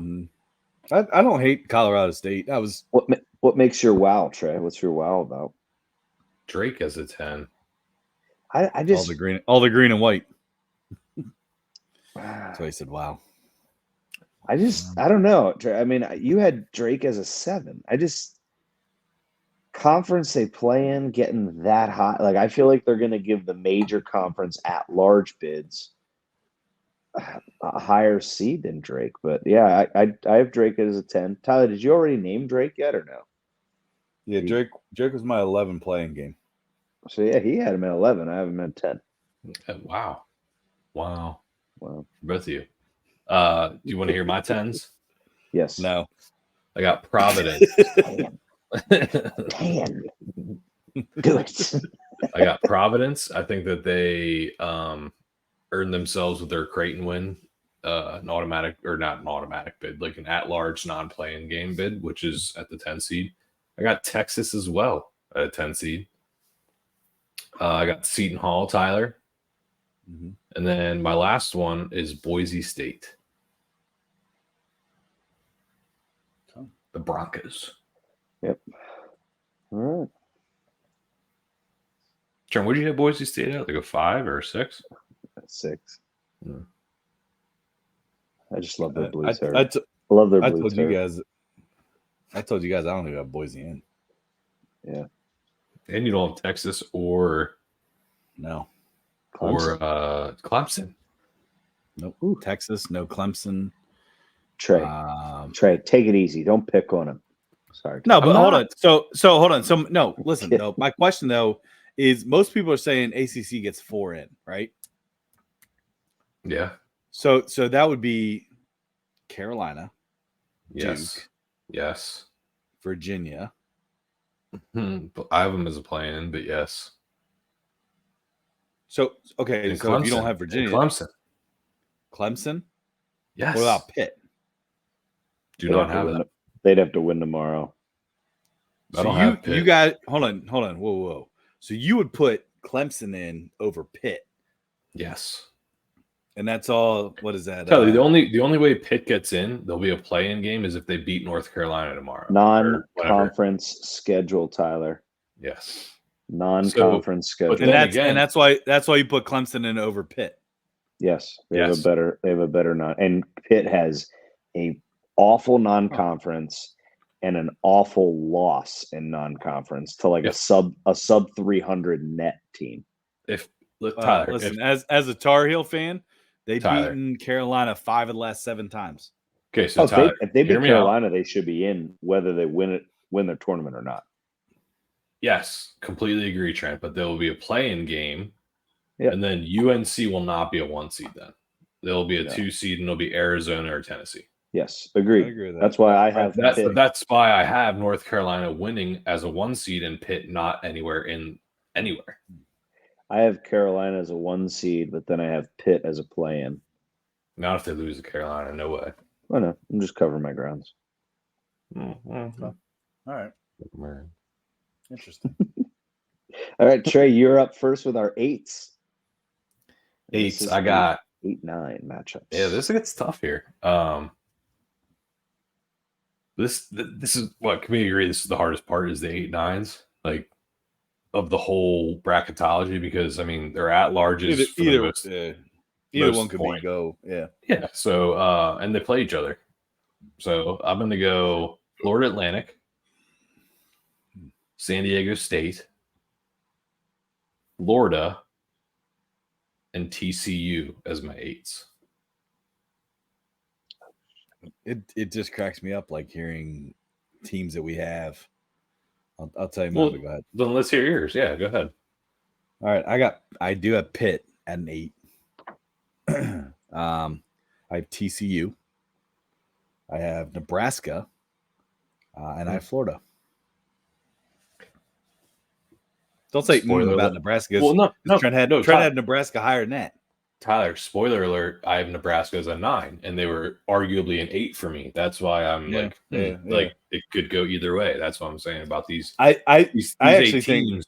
Speaker 1: I don't hate Colorado State.
Speaker 3: What makes your wow, Trey? What's your wow about?
Speaker 2: Drake as a 10.
Speaker 3: I just
Speaker 1: all the green and white. So he said, "Wow."
Speaker 3: I don't know. I mean, you had Drake as a 7. Conference they play in getting that high. Like, I feel like they're going to give the major conference at large bids a higher seed than Drake. But yeah, I have Drake as a 10. Tyler, did you already name Drake yet or no?
Speaker 1: Yeah, Drake was my 11 playing game.
Speaker 3: So yeah, he had him at 11. I have him at 10.
Speaker 2: Wow.
Speaker 3: Wow.
Speaker 2: Both of you. Do you want to hear my 10s?
Speaker 3: Yes.
Speaker 1: No.
Speaker 2: I got Providence.
Speaker 3: Damn. Do it.
Speaker 2: I got Providence. I think that they earned themselves with their Creighton win, an automatic, or not an automatic bid, like an at-large non-playing game bid, which is at the 10 seed. I got Texas as well at a 10 seed. I got Seton Hall, Tyler. And then my last one is Boise State. The Broncos.
Speaker 3: Yep. All right.
Speaker 2: John, what did you have Boise State at? Like a 5 or a 6?
Speaker 3: 6.
Speaker 2: Yeah.
Speaker 3: I just love their blue hair.
Speaker 1: I
Speaker 3: love their blue
Speaker 1: told
Speaker 3: hair.
Speaker 1: I told you guys I don't even have Boise in.
Speaker 3: Yeah.
Speaker 2: And you don't have Texas or Clemson.
Speaker 1: Nope. Ooh. Texas, no Clemson.
Speaker 3: Trey, take it easy. Don't pick on him. Sorry.
Speaker 1: No, but hold on. So hold on. So no, listen though. My question though is most people are saying ACC gets 4 in, right?
Speaker 2: Yeah.
Speaker 1: So that would be Carolina,
Speaker 2: Yes,
Speaker 1: Duke,
Speaker 2: yes,
Speaker 1: Virginia.
Speaker 2: But I have them as a play-in, but yes.
Speaker 1: So okay,
Speaker 2: and
Speaker 1: so
Speaker 2: Clemson,
Speaker 1: if you don't have Virginia,
Speaker 2: and
Speaker 1: Clemson.
Speaker 2: Yes.
Speaker 1: What about Pitt?
Speaker 2: Do not have that.
Speaker 3: They'd have to win tomorrow.
Speaker 2: I don't have Pitt.
Speaker 1: You guys, hold on. Whoa. So you would put Clemson in over Pitt?
Speaker 2: Yes.
Speaker 1: And that's all. What is that?
Speaker 2: Kelly, the only way Pitt gets in, there'll be a play-in game, is if they beat North Carolina tomorrow.
Speaker 3: Non-conference schedule, Tyler.
Speaker 2: Yes.
Speaker 3: Non-conference schedule.
Speaker 1: And that's why you put Clemson in over Pitt.
Speaker 3: Yes, they have a better non. And Pitt has a awful non-conference and an awful loss in non-conference to like a sub 300 net team.
Speaker 1: As a Tar Heel fan, they've beaten Carolina 5 of the last 7 times.
Speaker 2: Okay, so Tyler,
Speaker 3: if they beat Carolina, they should be in whether they win their tournament or not.
Speaker 2: Yes, completely agree, Trent. But there will be a play-in game, and then UNC will not be a 1 seed. Then there will be a 2 seed, and it'll be Arizona or Tennessee.
Speaker 3: Yes, agree.
Speaker 1: I agree with that.
Speaker 3: That's why I have
Speaker 2: Pitt. That's why I have North Carolina winning as a 1 seed and Pitt not anywhere.
Speaker 3: I have Carolina as a 1 seed, but then I have Pitt as a play-in.
Speaker 2: Not if they lose to Carolina, no way.
Speaker 3: Oh no, I'm just covering my grounds.
Speaker 1: Mm-hmm. All right. Interesting.
Speaker 3: All right, Trey, you're up first with our 8s.
Speaker 2: I got
Speaker 3: 8-9 matchups.
Speaker 2: Yeah, this gets tough here. This is what can we agree? This is the hardest part is the 8-9s, like of the whole bracketology, because I mean they're at larges.
Speaker 1: Either one could be go. Yeah.
Speaker 2: Yeah. So and they play each other. So I'm gonna go Florida Atlantic, San Diego State, Florida, and TCU as my 8s.
Speaker 1: It just cracks me up like hearing teams that we have I'll tell you mine.
Speaker 2: Well,
Speaker 1: But go ahead.
Speaker 2: then let's hear yours. Yeah, go ahead.
Speaker 1: All right, I do have Pitt at an 8. I have TCU. I have Nebraska, and I have Florida. Don't say
Speaker 2: Spoiler
Speaker 1: about
Speaker 2: alert.
Speaker 1: Nebraska.
Speaker 2: Well, no,
Speaker 1: Trent had Nebraska higher than that.
Speaker 2: Tyler, spoiler alert, I have Nebraska as a 9, and they were arguably an 8 for me. That's why I'm like it could go either way. That's what I'm saying about these.
Speaker 1: I
Speaker 2: these
Speaker 1: actually
Speaker 2: 8
Speaker 1: think
Speaker 2: teams.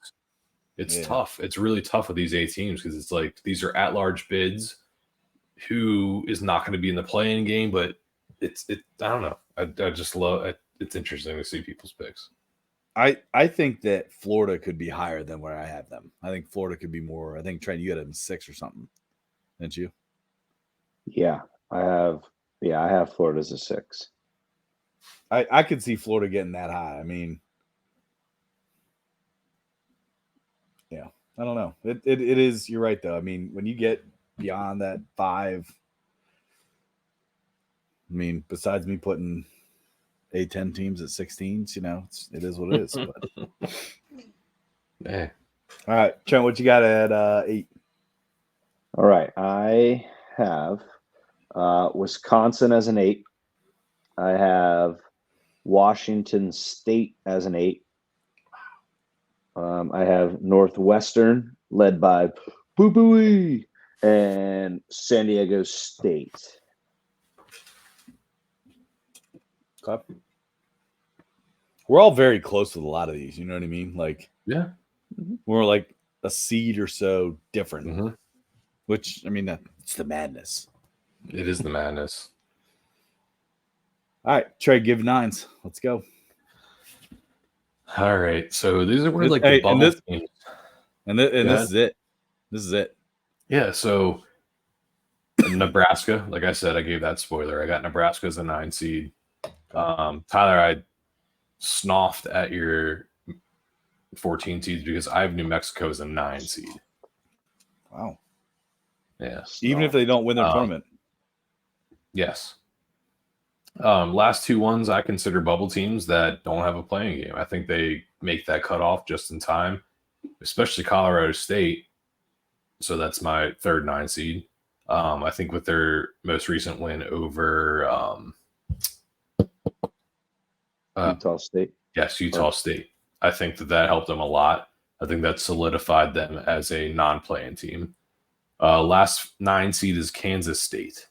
Speaker 2: It's tough. It's really tough with these 8 teams because it's like these are at-large bids. Who is not going to be in the playing game? But I don't know. I just love it. It's interesting to see people's picks.
Speaker 1: I think that Florida could be higher than where I have them. I think Florida could be more. I think Trent, you had them 6 or something, didn't you?
Speaker 3: Yeah, I have Florida as a 6.
Speaker 1: I could see Florida getting that high. I mean, yeah, I don't know. It is. You're right though. I mean, when you get beyond that 5, I mean, besides me putting A10 teams at 16s, it is what it is. But.
Speaker 2: Yeah.
Speaker 1: All right, Trent, what you got at 8?
Speaker 3: All right, I have Wisconsin as an 8. I have Washington State as an 8. I have Northwestern led by Boo Booey and San Diego State.
Speaker 1: Okay. We're all very close with a lot of these. You know what I mean? Like,
Speaker 2: yeah,
Speaker 1: we're like a seed or so different.
Speaker 2: Mm-hmm.
Speaker 1: Which, I mean, it's the madness.
Speaker 2: It is the madness.
Speaker 1: All right, Trey, give 9s. Let's go.
Speaker 2: All right, so these are where like the bubble teams.
Speaker 1: And this is it. This is it.
Speaker 2: Yeah, so Nebraska, like I said, I gave that spoiler. I got Nebraska as a 9 seed. Tyler, I scoffed at your 14 seeds because I have New Mexico as a 9 seed.
Speaker 1: Wow.
Speaker 2: Yeah.
Speaker 1: Even if they don't win their tournament.
Speaker 2: Yes. Last 2 ones I consider bubble teams that don't have a playing game. I think they make that cutoff just in time, especially Colorado State. So that's my 3rd 9 seed. I think with their most recent win over
Speaker 3: Utah State.
Speaker 2: Yes, Utah State. I think that helped them a lot. I think that solidified them as a non-playing team. Last 9 seed is Kansas State.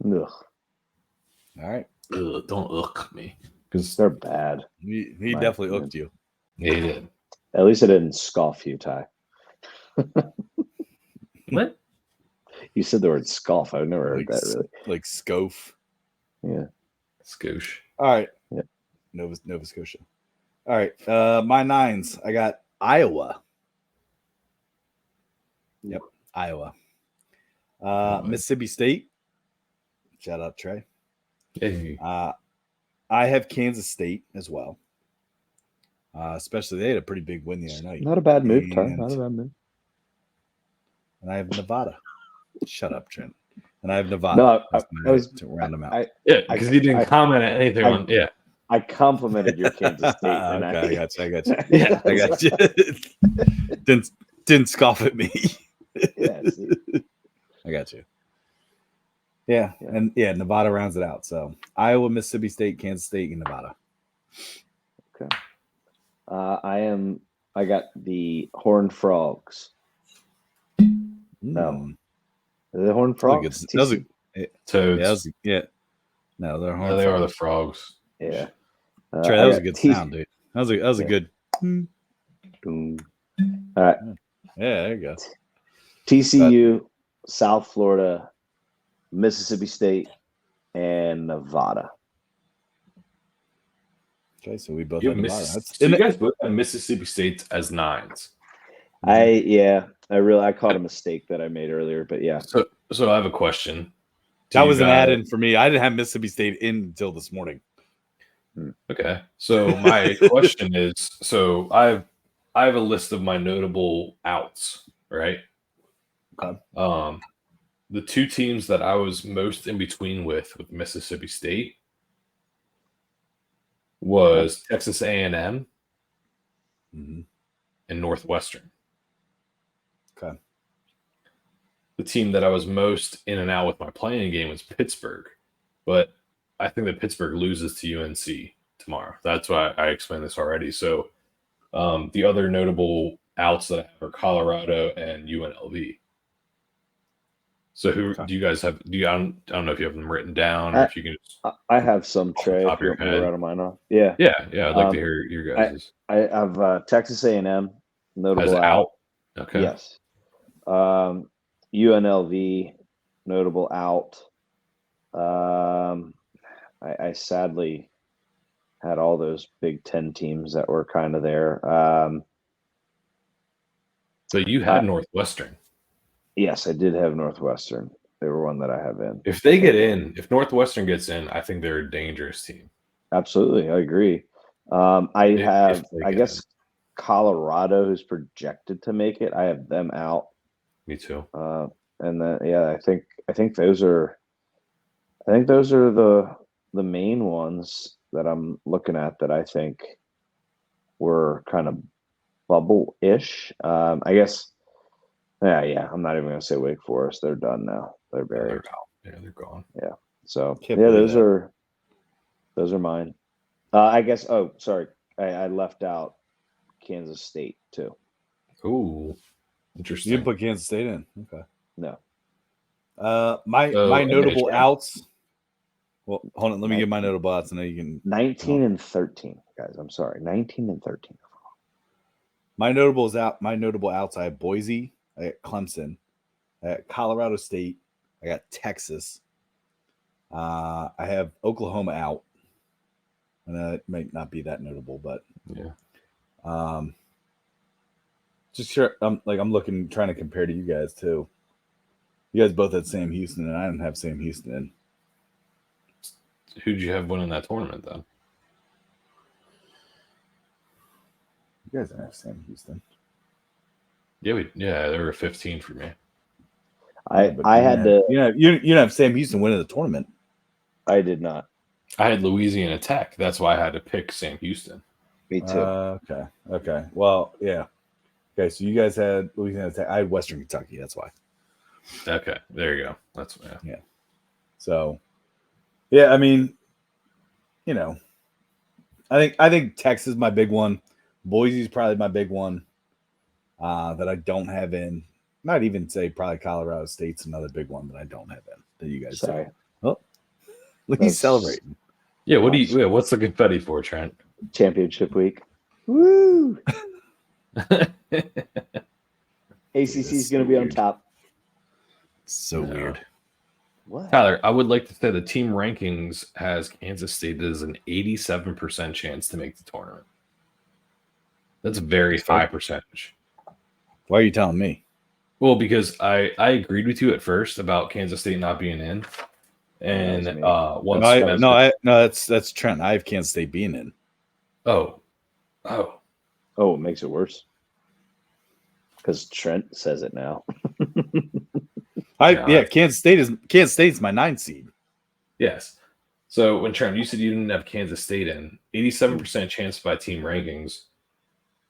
Speaker 3: Ugh.
Speaker 1: All right.
Speaker 2: Ugh, don't ugh me.
Speaker 3: Because they're bad.
Speaker 1: He definitely hooked you.
Speaker 2: Yeah, he did.
Speaker 3: At least I didn't scoff you, Ty.
Speaker 2: What?
Speaker 3: You said the word scoff. I've never heard that really.
Speaker 1: Like scoff.
Speaker 3: Yeah.
Speaker 2: Scoosh.
Speaker 1: All right.
Speaker 3: Yeah.
Speaker 1: Nova Scotia. All right. My 9s. I got Iowa. Yep. Iowa. Mississippi State. Shout out, Trey.
Speaker 2: Hey.
Speaker 1: I have Kansas State as well. Especially they had a pretty big win the other night.
Speaker 3: Not a bad move, Ty. Not a bad move.
Speaker 1: And I have Nevada. Shut up, Trent. And I have Nevada.
Speaker 3: No,
Speaker 1: I was to round them out.
Speaker 2: Yeah, because you didn't comment at anything on. Yeah,
Speaker 3: I complimented your Kansas State. And
Speaker 1: I got you.
Speaker 2: Yeah,
Speaker 1: I got you. didn't scoff at me.
Speaker 3: Yeah,
Speaker 1: I got you. Yeah, and Nevada rounds it out. So Iowa, Mississippi State, Kansas State, and Nevada.
Speaker 3: Okay. I got the Horned Frogs. No. The Horned Frogs?
Speaker 2: Toads.
Speaker 1: No, they're
Speaker 2: Horned Frogs. They are the frogs.
Speaker 3: Yeah.
Speaker 1: Trey, that was a good sound, dude. That was a good.
Speaker 3: All right.
Speaker 1: Yeah, there you go.
Speaker 3: TCU, South Florida, Mississippi State, and Nevada.
Speaker 1: Okay, so we both have Nevada.
Speaker 2: So you guys both have Mississippi State as 9s.
Speaker 3: I caught a mistake that I made earlier, but yeah.
Speaker 2: So I have a question.
Speaker 1: That was an add-in for me. I didn't have Mississippi State in until this morning.
Speaker 2: Okay. So my question is, so I have a list of my notable outs, right?
Speaker 1: Okay.
Speaker 2: The 2 teams that I was most in between with Mississippi State was Texas A&M
Speaker 1: Mhm.
Speaker 2: and Northwestern.
Speaker 1: Okay.
Speaker 2: The team that I was most in and out with my playing game was Pittsburgh, but I think that Pittsburgh loses to UNC tomorrow. That's why I explained this already. So the other notable outs that I have are Colorado and UNLV. So who
Speaker 1: Okay.
Speaker 2: do you guys have? I don't know if you have them written down or if you can just
Speaker 3: I have some,
Speaker 2: off the
Speaker 3: Trey,
Speaker 2: top
Speaker 3: if
Speaker 2: of
Speaker 3: you
Speaker 2: your
Speaker 3: want me to
Speaker 2: head.
Speaker 3: rattle mine off. Yeah.
Speaker 2: Yeah, I'd like to
Speaker 3: Um,
Speaker 2: hear your
Speaker 3: I
Speaker 2: guys's.
Speaker 3: I have Texas A&M,
Speaker 2: As
Speaker 3: notable
Speaker 2: out.
Speaker 3: out.
Speaker 2: Okay.
Speaker 3: Yes. UNLV, notable out. I sadly had all those Big Ten teams that were kind of there.
Speaker 2: But you had Northwestern.
Speaker 3: Yes, I did have Northwestern. They were one that I have in.
Speaker 2: If they get in, if Northwestern gets in, I think they're a dangerous team.
Speaker 3: Absolutely, I agree. I
Speaker 2: If they
Speaker 3: I
Speaker 2: get
Speaker 3: guess, Colorado, who's projected to make it. I have them out.
Speaker 2: Me too.
Speaker 3: And then, yeah, I think those are the main ones that I'm looking at that I think were kind of bubble-ish. I guess, yeah. I'm not even gonna say Wake Forest. They're done now. They're
Speaker 2: Yeah, they're
Speaker 3: buried.
Speaker 2: out. Yeah, they're gone.
Speaker 3: Yeah. So
Speaker 1: Can't
Speaker 3: yeah,
Speaker 1: believe
Speaker 3: those are mine. I guess. Oh, sorry, I left out Kansas State too.
Speaker 2: Ooh,
Speaker 1: You
Speaker 2: interesting.
Speaker 1: didn't put Kansas State in. Okay.
Speaker 3: No.
Speaker 1: My
Speaker 2: So,
Speaker 1: notable
Speaker 2: Trent.
Speaker 1: outs. Well, hold on. Let me get my notable outs, and then you can.
Speaker 3: 19 and 13, guys. I'm sorry, 19 and 13.
Speaker 1: My notable outs. I have Boise. I got Clemson. I got Colorado State. I got Texas. I have Oklahoma out, and it might not be that notable, but
Speaker 2: Yeah.
Speaker 1: just sure. I'm looking, trying to compare to you guys too. You guys both had Sam Houston, and I didn't have Sam Houston in.
Speaker 2: Who'd you have winning that tournament then?
Speaker 1: You guys didn't have Sam Houston.
Speaker 2: Yeah, there were 15 for me.
Speaker 3: I had
Speaker 1: to. You didn't have Sam Houston winning the tournament.
Speaker 3: I did not.
Speaker 2: I had Louisiana Tech. That's why I had to pick Sam Houston.
Speaker 3: Me too.
Speaker 1: Okay. Well, yeah. Okay, so you guys had Louisiana Tech. I had Western Kentucky. That's why.
Speaker 2: Okay, there you go. That's
Speaker 1: yeah. So, yeah, I mean, I think Texas is my big one. Boise's probably my big one that I don't have in. Might even say probably Colorado State's another big one that I don't have in that you guys
Speaker 3: Sorry.
Speaker 1: do. Oh, look, he's celebrating.
Speaker 2: Yeah, what's the confetti for, Trent?
Speaker 3: Championship week. Woo! ACC's going to be on top.
Speaker 1: So weird.
Speaker 3: What?
Speaker 2: Tyler, I would like to say the team rankings has Kansas State as an 87% chance to make the tournament. That's a very high percentage.
Speaker 1: Why are you telling me?
Speaker 2: Well, because I agreed with you at first about Kansas State not being in, and
Speaker 1: that's Trent. I have Kansas State being in.
Speaker 2: Oh,
Speaker 3: it makes it worse because Trent says it now.
Speaker 1: Kansas State's my 9th seed.
Speaker 2: Yes. So when Trent, you said you didn't have Kansas State in, 87% chance by team rankings.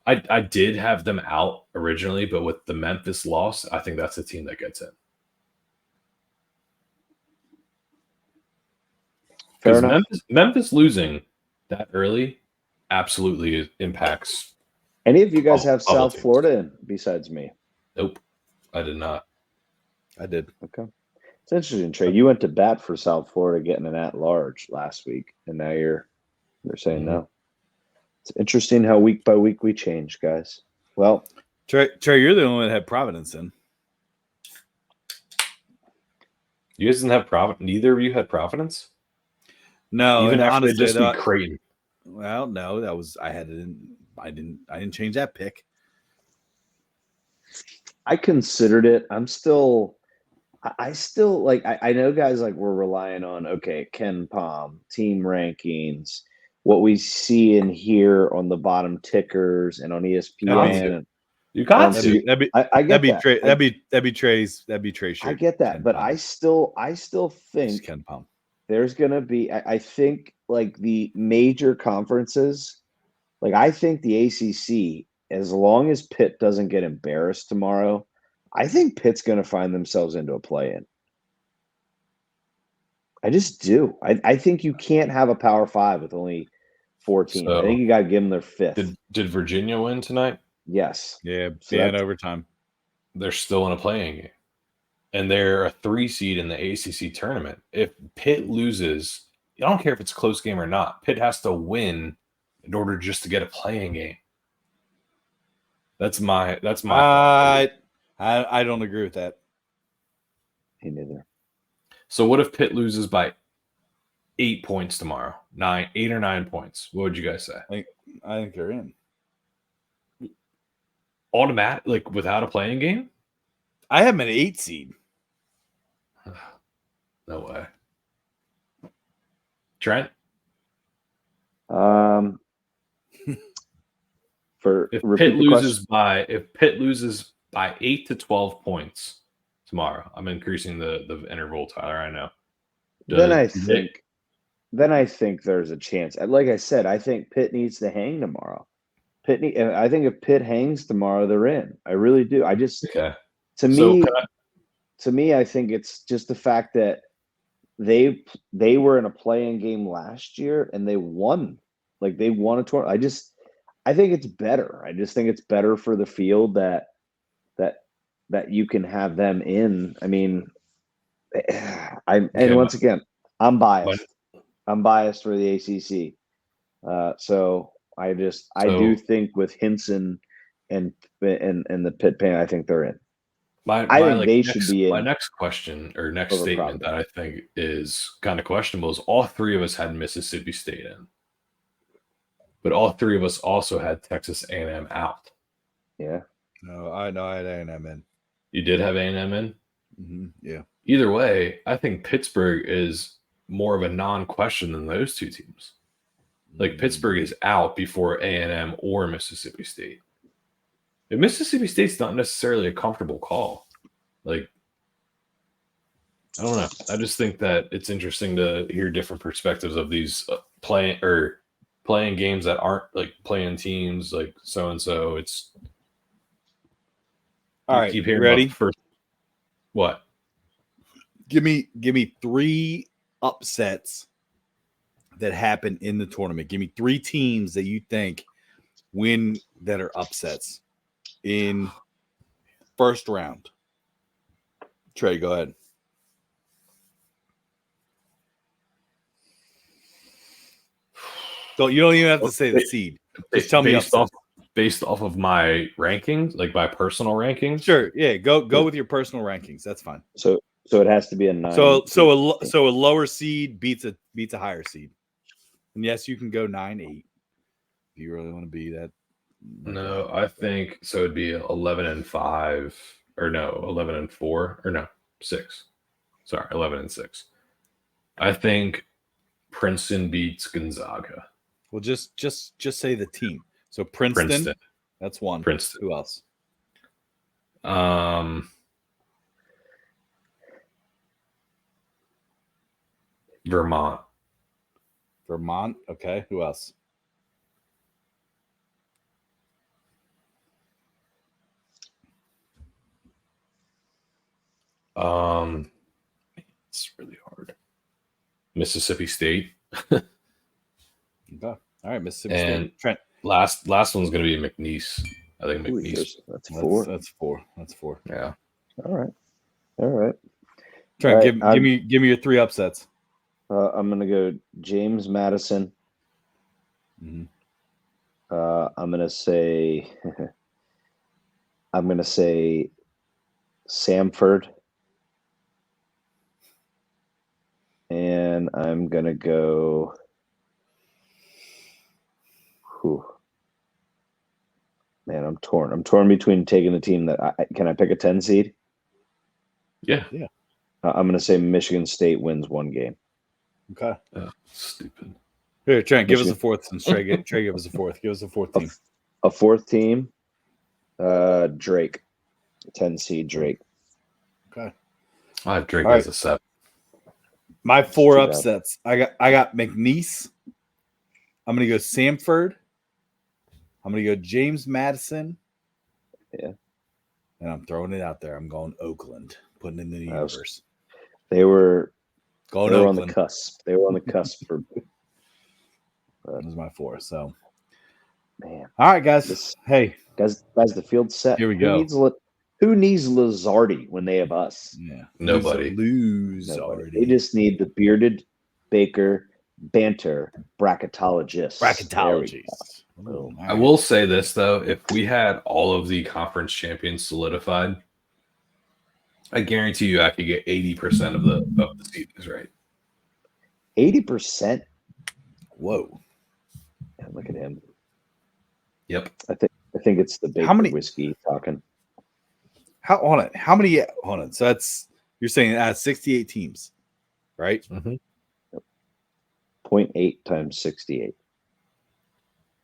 Speaker 2: I did have them out originally, but with the Memphis loss, I think that's the team that gets in.
Speaker 3: Fair enough.
Speaker 2: Memphis losing that early absolutely impacts.
Speaker 3: Any of you guys have South Florida in besides me?
Speaker 2: Nope, I did not.
Speaker 1: I did.
Speaker 3: Okay. It's interesting, Trey. You went to bat for South Florida getting an at-large last week, and now they're saying no. It's interesting how week by week we change, guys. Well,
Speaker 1: Trey, you're the only one that had Providence in.
Speaker 2: You guys didn't have Providence. Neither of you had Providence.
Speaker 1: No,
Speaker 2: even after
Speaker 1: honestly,
Speaker 2: they just beat Creighton.
Speaker 1: Well, no, that was I had it in. I didn't change that pick.
Speaker 3: I considered it. I still like. I know guys like we're relying on Ken Palm, team rankings, what we see and hear on the bottom tickers and on ESPN.
Speaker 2: You got to.
Speaker 3: I get that.
Speaker 1: That'd be Trey's.
Speaker 3: I get that, but I still think
Speaker 1: Ken Palm.
Speaker 3: there's gonna be. I think like the major conferences, like I think the ACC, as long as Pitt doesn't get embarrassed tomorrow, I think Pitt's gonna find themselves into a play-in. I just do. I think you can't have a Power Five with only 4 teams. I think
Speaker 2: So
Speaker 3: you got to give them their fifth.
Speaker 2: did Virginia win tonight?
Speaker 3: Yes.
Speaker 1: Yeah,
Speaker 3: So
Speaker 1: in
Speaker 3: that's-
Speaker 1: overtime.
Speaker 2: They're still in a playing game, and they're a 3 seed in the ACC tournament. If Pitt loses, I don't care if it's a close game or not. Pitt has to win in order just to get a playing game. That's my thought.
Speaker 1: I don't agree with that.
Speaker 3: Me neither.
Speaker 2: So what if Pitt loses by 8 points tomorrow? 8 or 9 points. What would you guys say?
Speaker 1: I think they're in.
Speaker 2: Automatic, like without a playing game?
Speaker 1: I have them an 8 seed.
Speaker 2: No way. Trent?
Speaker 3: For
Speaker 2: If
Speaker 3: repeat
Speaker 2: Pitt
Speaker 3: the
Speaker 2: loses
Speaker 3: question.
Speaker 2: by 8 to 12 points tomorrow, I'm increasing the interval, Tyler. I know.
Speaker 3: Then I
Speaker 2: Does
Speaker 3: think there's a chance. Like I said, I think Pitt needs to hang tomorrow. I think if Pitt hangs tomorrow, they're in. I really do. I just
Speaker 2: okay.
Speaker 3: to
Speaker 2: So
Speaker 3: me,
Speaker 2: can I-
Speaker 3: to me, I think it's just the fact that they were in a playing game last year and they won. Like they won a tournament. I think it's better. I just think it's better for the field that that you can have them in. I mean, and
Speaker 2: okay,
Speaker 3: once again, I'm
Speaker 2: my-
Speaker 3: biased. I'm biased for the ACC. So I do
Speaker 2: so
Speaker 3: think with Hinson and the Pitt Pan, I think they're in.
Speaker 2: my
Speaker 3: I
Speaker 2: my
Speaker 3: think
Speaker 2: like
Speaker 3: they should be
Speaker 2: my
Speaker 3: in
Speaker 2: next question or next
Speaker 3: over
Speaker 2: statement that I
Speaker 3: Providence.
Speaker 2: think is kind of questionable is all 3 of us had Mississippi State in, but all 3 of us also had Texas A&M out.
Speaker 3: Yeah.
Speaker 1: No, I know I had A&M in.
Speaker 2: You did have A&M in?
Speaker 1: Yeah.
Speaker 2: Either way, I think Pittsburgh is more of a non-question than those 2 teams. Like Pittsburgh is out before A&M or Mississippi State. And Mississippi State's not necessarily a comfortable call. Like, I don't know. I just think that it's interesting to hear different perspectives of these playing games that aren't like playing teams like so and so. It's
Speaker 1: All
Speaker 2: you
Speaker 1: right,
Speaker 2: keep
Speaker 1: you
Speaker 2: hearing
Speaker 1: ready?
Speaker 2: about the first what?
Speaker 1: Give me 3 upsets that happen in the tournament. Give me 3 teams that you think win that are upsets in first round. Trey, go ahead. You don't even have to say the seed. Just tell me upsets.
Speaker 2: Based off of my rankings, like my personal rankings.
Speaker 1: Sure, yeah. Go with your personal rankings. That's fine.
Speaker 3: So it has to be a 9.
Speaker 1: So a lower seed beats a higher seed. And yes, you can go 9-8 if you really want to be that.
Speaker 2: No, I think so. It'd be 11-5, or no, 11-4, or no, 6. Sorry, 11-6. I think Princeton beats Gonzaga.
Speaker 1: Well, just say the team. So Princeton. That's one.
Speaker 2: Princeton.
Speaker 1: Who else?
Speaker 2: Vermont.
Speaker 1: Okay. Who else?
Speaker 2: It's really hard. Mississippi State.
Speaker 1: Okay. All right, Mississippi State. Trent.
Speaker 2: Last one's going to be McNeese. I think McNeese.
Speaker 3: That's 4.
Speaker 1: That's 4.
Speaker 2: Yeah.
Speaker 3: All right.
Speaker 1: Trent,
Speaker 3: All right,
Speaker 1: give me your 3 upsets.
Speaker 3: I'm gonna go James Madison.
Speaker 1: Mm-hmm.
Speaker 3: I'm gonna say Samford, and I'm gonna go. Man, I'm torn. I'm torn between taking the team that can I pick a 10 seed?
Speaker 2: Yeah.
Speaker 3: I'm gonna say Michigan State wins 1 game.
Speaker 1: Okay.
Speaker 2: Stupid.
Speaker 1: Here, Trent, give us a 4th since Trey give us a 4th. Give us a 4th team.
Speaker 3: A 4th team. Drake, 10 seed Drake.
Speaker 1: Okay.
Speaker 2: I have Drake as a 7.
Speaker 1: My 4
Speaker 3: too bad.
Speaker 1: upsets. I got McNeese. I'm gonna go Samford. I'm gonna go James Madison.
Speaker 3: Yeah.
Speaker 1: And I'm throwing it out there. I'm going Oakland, putting it in the universe.
Speaker 3: They were
Speaker 1: Going
Speaker 3: on
Speaker 1: Oakland.
Speaker 3: the cusp. They were on the cusp for.
Speaker 1: That was my 4. So,
Speaker 3: Man,
Speaker 1: all right, guys. Hey,
Speaker 3: guys, the field's set.
Speaker 1: Here we go.
Speaker 3: Who needs Lizardi when they have us?
Speaker 1: Yeah,
Speaker 2: Nobody.
Speaker 1: Lose
Speaker 3: Nobody.
Speaker 1: already.
Speaker 3: They just need the bearded Baker Banter bracketologist.
Speaker 1: Bracketologies.
Speaker 3: Boom.
Speaker 2: I will say this though: if we had all of the conference champions solidified, I guarantee you I could get 80% of the seedings right.
Speaker 3: 80%.
Speaker 1: Whoa!
Speaker 3: Yeah, look at him.
Speaker 2: Yep.
Speaker 3: I think it's the Baker whiskey talking.
Speaker 1: How on it? How many on it? So that's you're saying 68 teams, right?
Speaker 2: Mm-hmm.
Speaker 3: 0.8 times 68.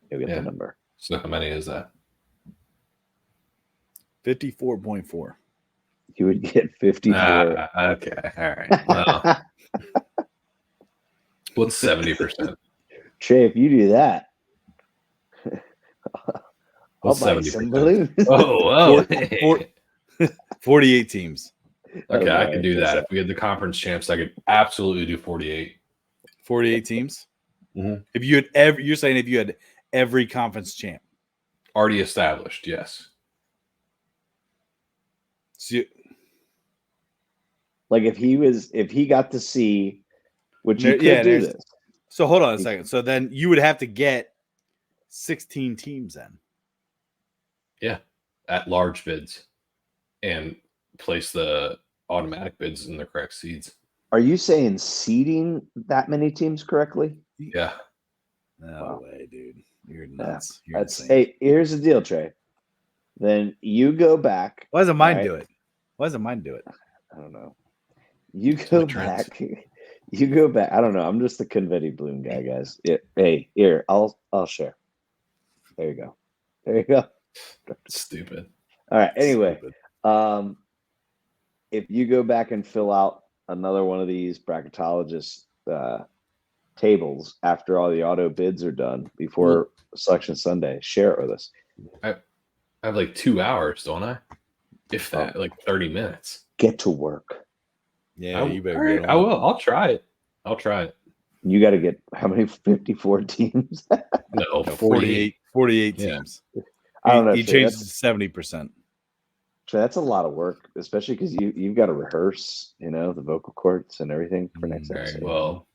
Speaker 3: You'll get
Speaker 2: Yeah.
Speaker 3: the number.
Speaker 2: So how many is that?
Speaker 1: 54.4.
Speaker 3: You would get 54.
Speaker 2: Okay. All right. Well, what's 70%?
Speaker 3: Trey, if you do that, I'll
Speaker 2: What's
Speaker 3: buy
Speaker 2: 70%?
Speaker 3: some balloons.
Speaker 2: Oh.
Speaker 1: 48 teams.
Speaker 2: Okay, I could
Speaker 3: right,
Speaker 2: do that.
Speaker 3: that's
Speaker 2: If we had the conference champs, I could absolutely do 48.
Speaker 1: 48 teams.
Speaker 2: Mm-hmm.
Speaker 1: If you had you're saying if you had every conference champ
Speaker 2: Already established, yes.
Speaker 1: So
Speaker 3: like if he got to see, which you could do this.
Speaker 1: So hold on a second. So then you would have to get 16 teams then.
Speaker 2: Yeah, at large bids, and place the automatic bids in the correct seeds.
Speaker 3: Are you saying seeding that many teams correctly?
Speaker 2: Yeah.
Speaker 1: No way, dude. You're nuts.
Speaker 3: Yeah.
Speaker 1: You're insane.
Speaker 3: Hey, here's the deal, Trey. Then you go back.
Speaker 1: Why doesn't mine do it? Why doesn't mine do it?
Speaker 3: I don't know. You go back. You go back. I don't know. I'm just the confetti balloon guy, guys. Hey, here, I'll share. There you go. There you go.
Speaker 2: Stupid.
Speaker 3: All right. Anyway, if you go back and fill out another one of these bracketologist tables after all the auto bids are done before Selection Sunday, share it with us.
Speaker 2: I have like 2 hours, don't I? If that, like 30 minutes.
Speaker 3: Get to work.
Speaker 1: Yeah, you better get on.
Speaker 2: I will. I'll try it.
Speaker 3: You got to get how many? 54 teams?
Speaker 2: No,
Speaker 1: 48 teams.
Speaker 3: I don't know.
Speaker 1: He changed it to 70%.
Speaker 3: That's a lot of work, especially because you've got to rehearse, the vocal cords and everything for next episode.
Speaker 2: Well,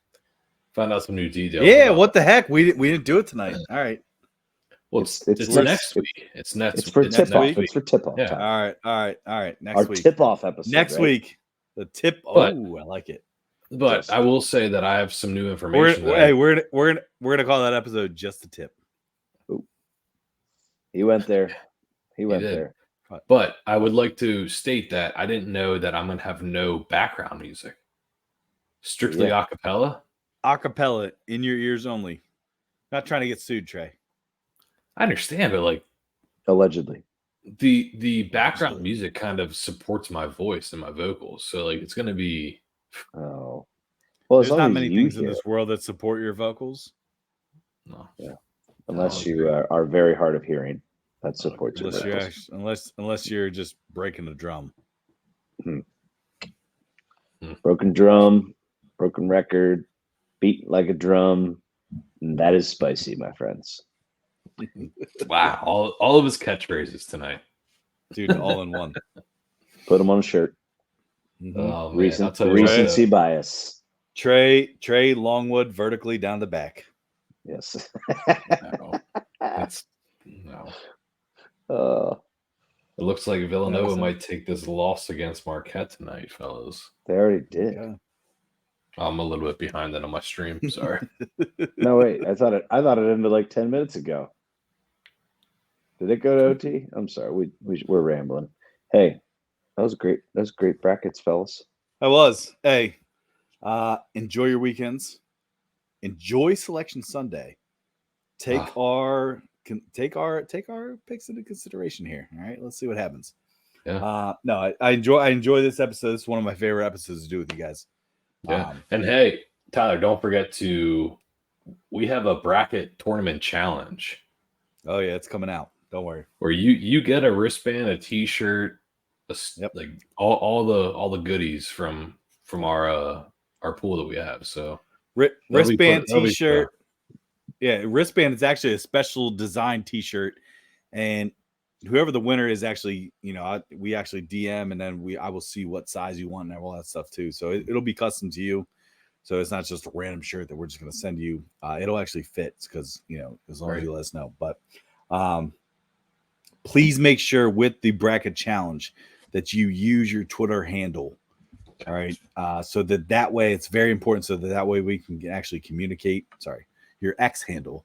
Speaker 2: found out some new details.
Speaker 1: Yeah, what the heck? We didn't do it tonight. All right.
Speaker 2: Well, it's next week. It's
Speaker 3: for tip off.
Speaker 2: week.
Speaker 3: It's for tip off.
Speaker 2: Yeah.
Speaker 3: Time.
Speaker 1: All right. Next
Speaker 3: Our
Speaker 1: week.
Speaker 3: tip off episode.
Speaker 1: Next week. The tip.
Speaker 2: But,
Speaker 1: I like it.
Speaker 2: But I will say that I have some new information.
Speaker 1: We're gonna call that episode just the tip.
Speaker 3: Ooh. He went there. He went there.
Speaker 2: But I would like to state that I didn't know that I'm going to have no background music. Strictly a cappella?
Speaker 1: A cappella, in your ears only. Not trying to get sued, Trey.
Speaker 2: I understand, but like
Speaker 3: allegedly.
Speaker 2: The background music kind of supports my voice and my vocals. So like it's going to be
Speaker 3: well,
Speaker 1: there's not many things in this world that support your vocals.
Speaker 2: No.
Speaker 3: Yeah. Unless you are very hard of hearing. That supports your vocals.
Speaker 1: Unless you're just breaking a drum.
Speaker 3: Broken drum, broken record, beat like a drum. And that is spicy, my friends.
Speaker 2: Wow. All of his catchphrases tonight.
Speaker 1: Dude, all in one.
Speaker 3: Put them on a shirt.
Speaker 2: Oh,
Speaker 3: recency bias.
Speaker 1: Trey Longwood vertically down the back.
Speaker 3: Yes.
Speaker 2: No.
Speaker 3: It
Speaker 2: looks like Villanova might take this loss against Marquette tonight, fellas.
Speaker 3: They already did.
Speaker 1: Okay.
Speaker 2: I'm a little bit behind on my stream. Sorry.
Speaker 3: No, wait. I thought it ended like 10 minutes ago. Did it go to OT? I'm sorry. We're rambling. Hey, that was great. That was great brackets, fellas.
Speaker 1: I was. Hey, enjoy your weekends. Enjoy Selection Sunday. Take our picks into consideration here. All right, let's see what happens.
Speaker 2: Yeah.
Speaker 1: No, I enjoy this episode. It's one of my favorite episodes to do with you guys.
Speaker 2: Yeah. And hey, Tyler, don't forget we have a bracket tournament challenge.
Speaker 1: Oh yeah, it's coming out. Don't worry.
Speaker 2: Where you get a wristband, a t-shirt, like all the goodies from our pool that we have. So
Speaker 1: wristband, t-shirt. Yeah, wristband is actually a special design t-shirt, and whoever the winner is actually, we actually DM, and then I will see what size you want and all that stuff too. So it'll be custom to you. So it's not just a random shirt that we're just going to send you. It'll actually fit because, as long as you let us know. But please make sure with the bracket challenge that you use your Twitter handle. All right. So that way it's very important. So that way we can actually communicate. Sorry, your X handle.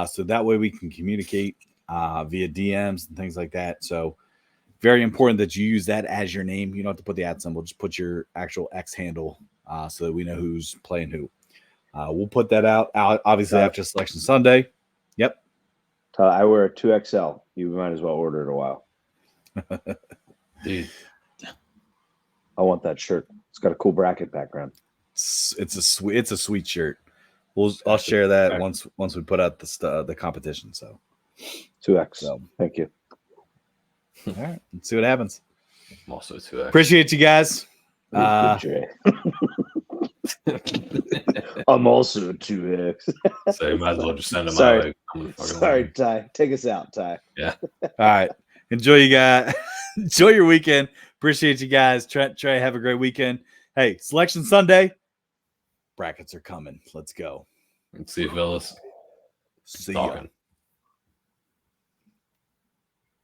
Speaker 1: So that way we can communicate via DMs and things like that. So very important that you use that as your name. You don't have to put the @ symbol. Just put your actual X handle so that we know who's playing who. We'll put that out obviously after Selection Sunday. Yep.
Speaker 3: I wear a 2XL. You might as well order it a while.
Speaker 2: Dude,
Speaker 3: I want that shirt. It's got a cool bracket background.
Speaker 1: It's a sweet shirt. I'll share that once we put out the competition. So
Speaker 3: 2X. So, thank you.
Speaker 1: All right, let's see what happens.
Speaker 2: I'm also 2X.
Speaker 1: Appreciate you guys.
Speaker 3: I'm also a 2X.
Speaker 2: So you might as well just send them
Speaker 3: Sorry.
Speaker 2: out.
Speaker 3: Sorry, Ty. Take us out, Ty.
Speaker 2: Yeah.
Speaker 1: All right. Enjoy you guys. Enjoy your weekend. Appreciate you guys. Trent, Trey, have a great weekend. Hey, Selection Sunday. Brackets are coming. Let's go.
Speaker 2: Let's see if Villas
Speaker 1: See ya.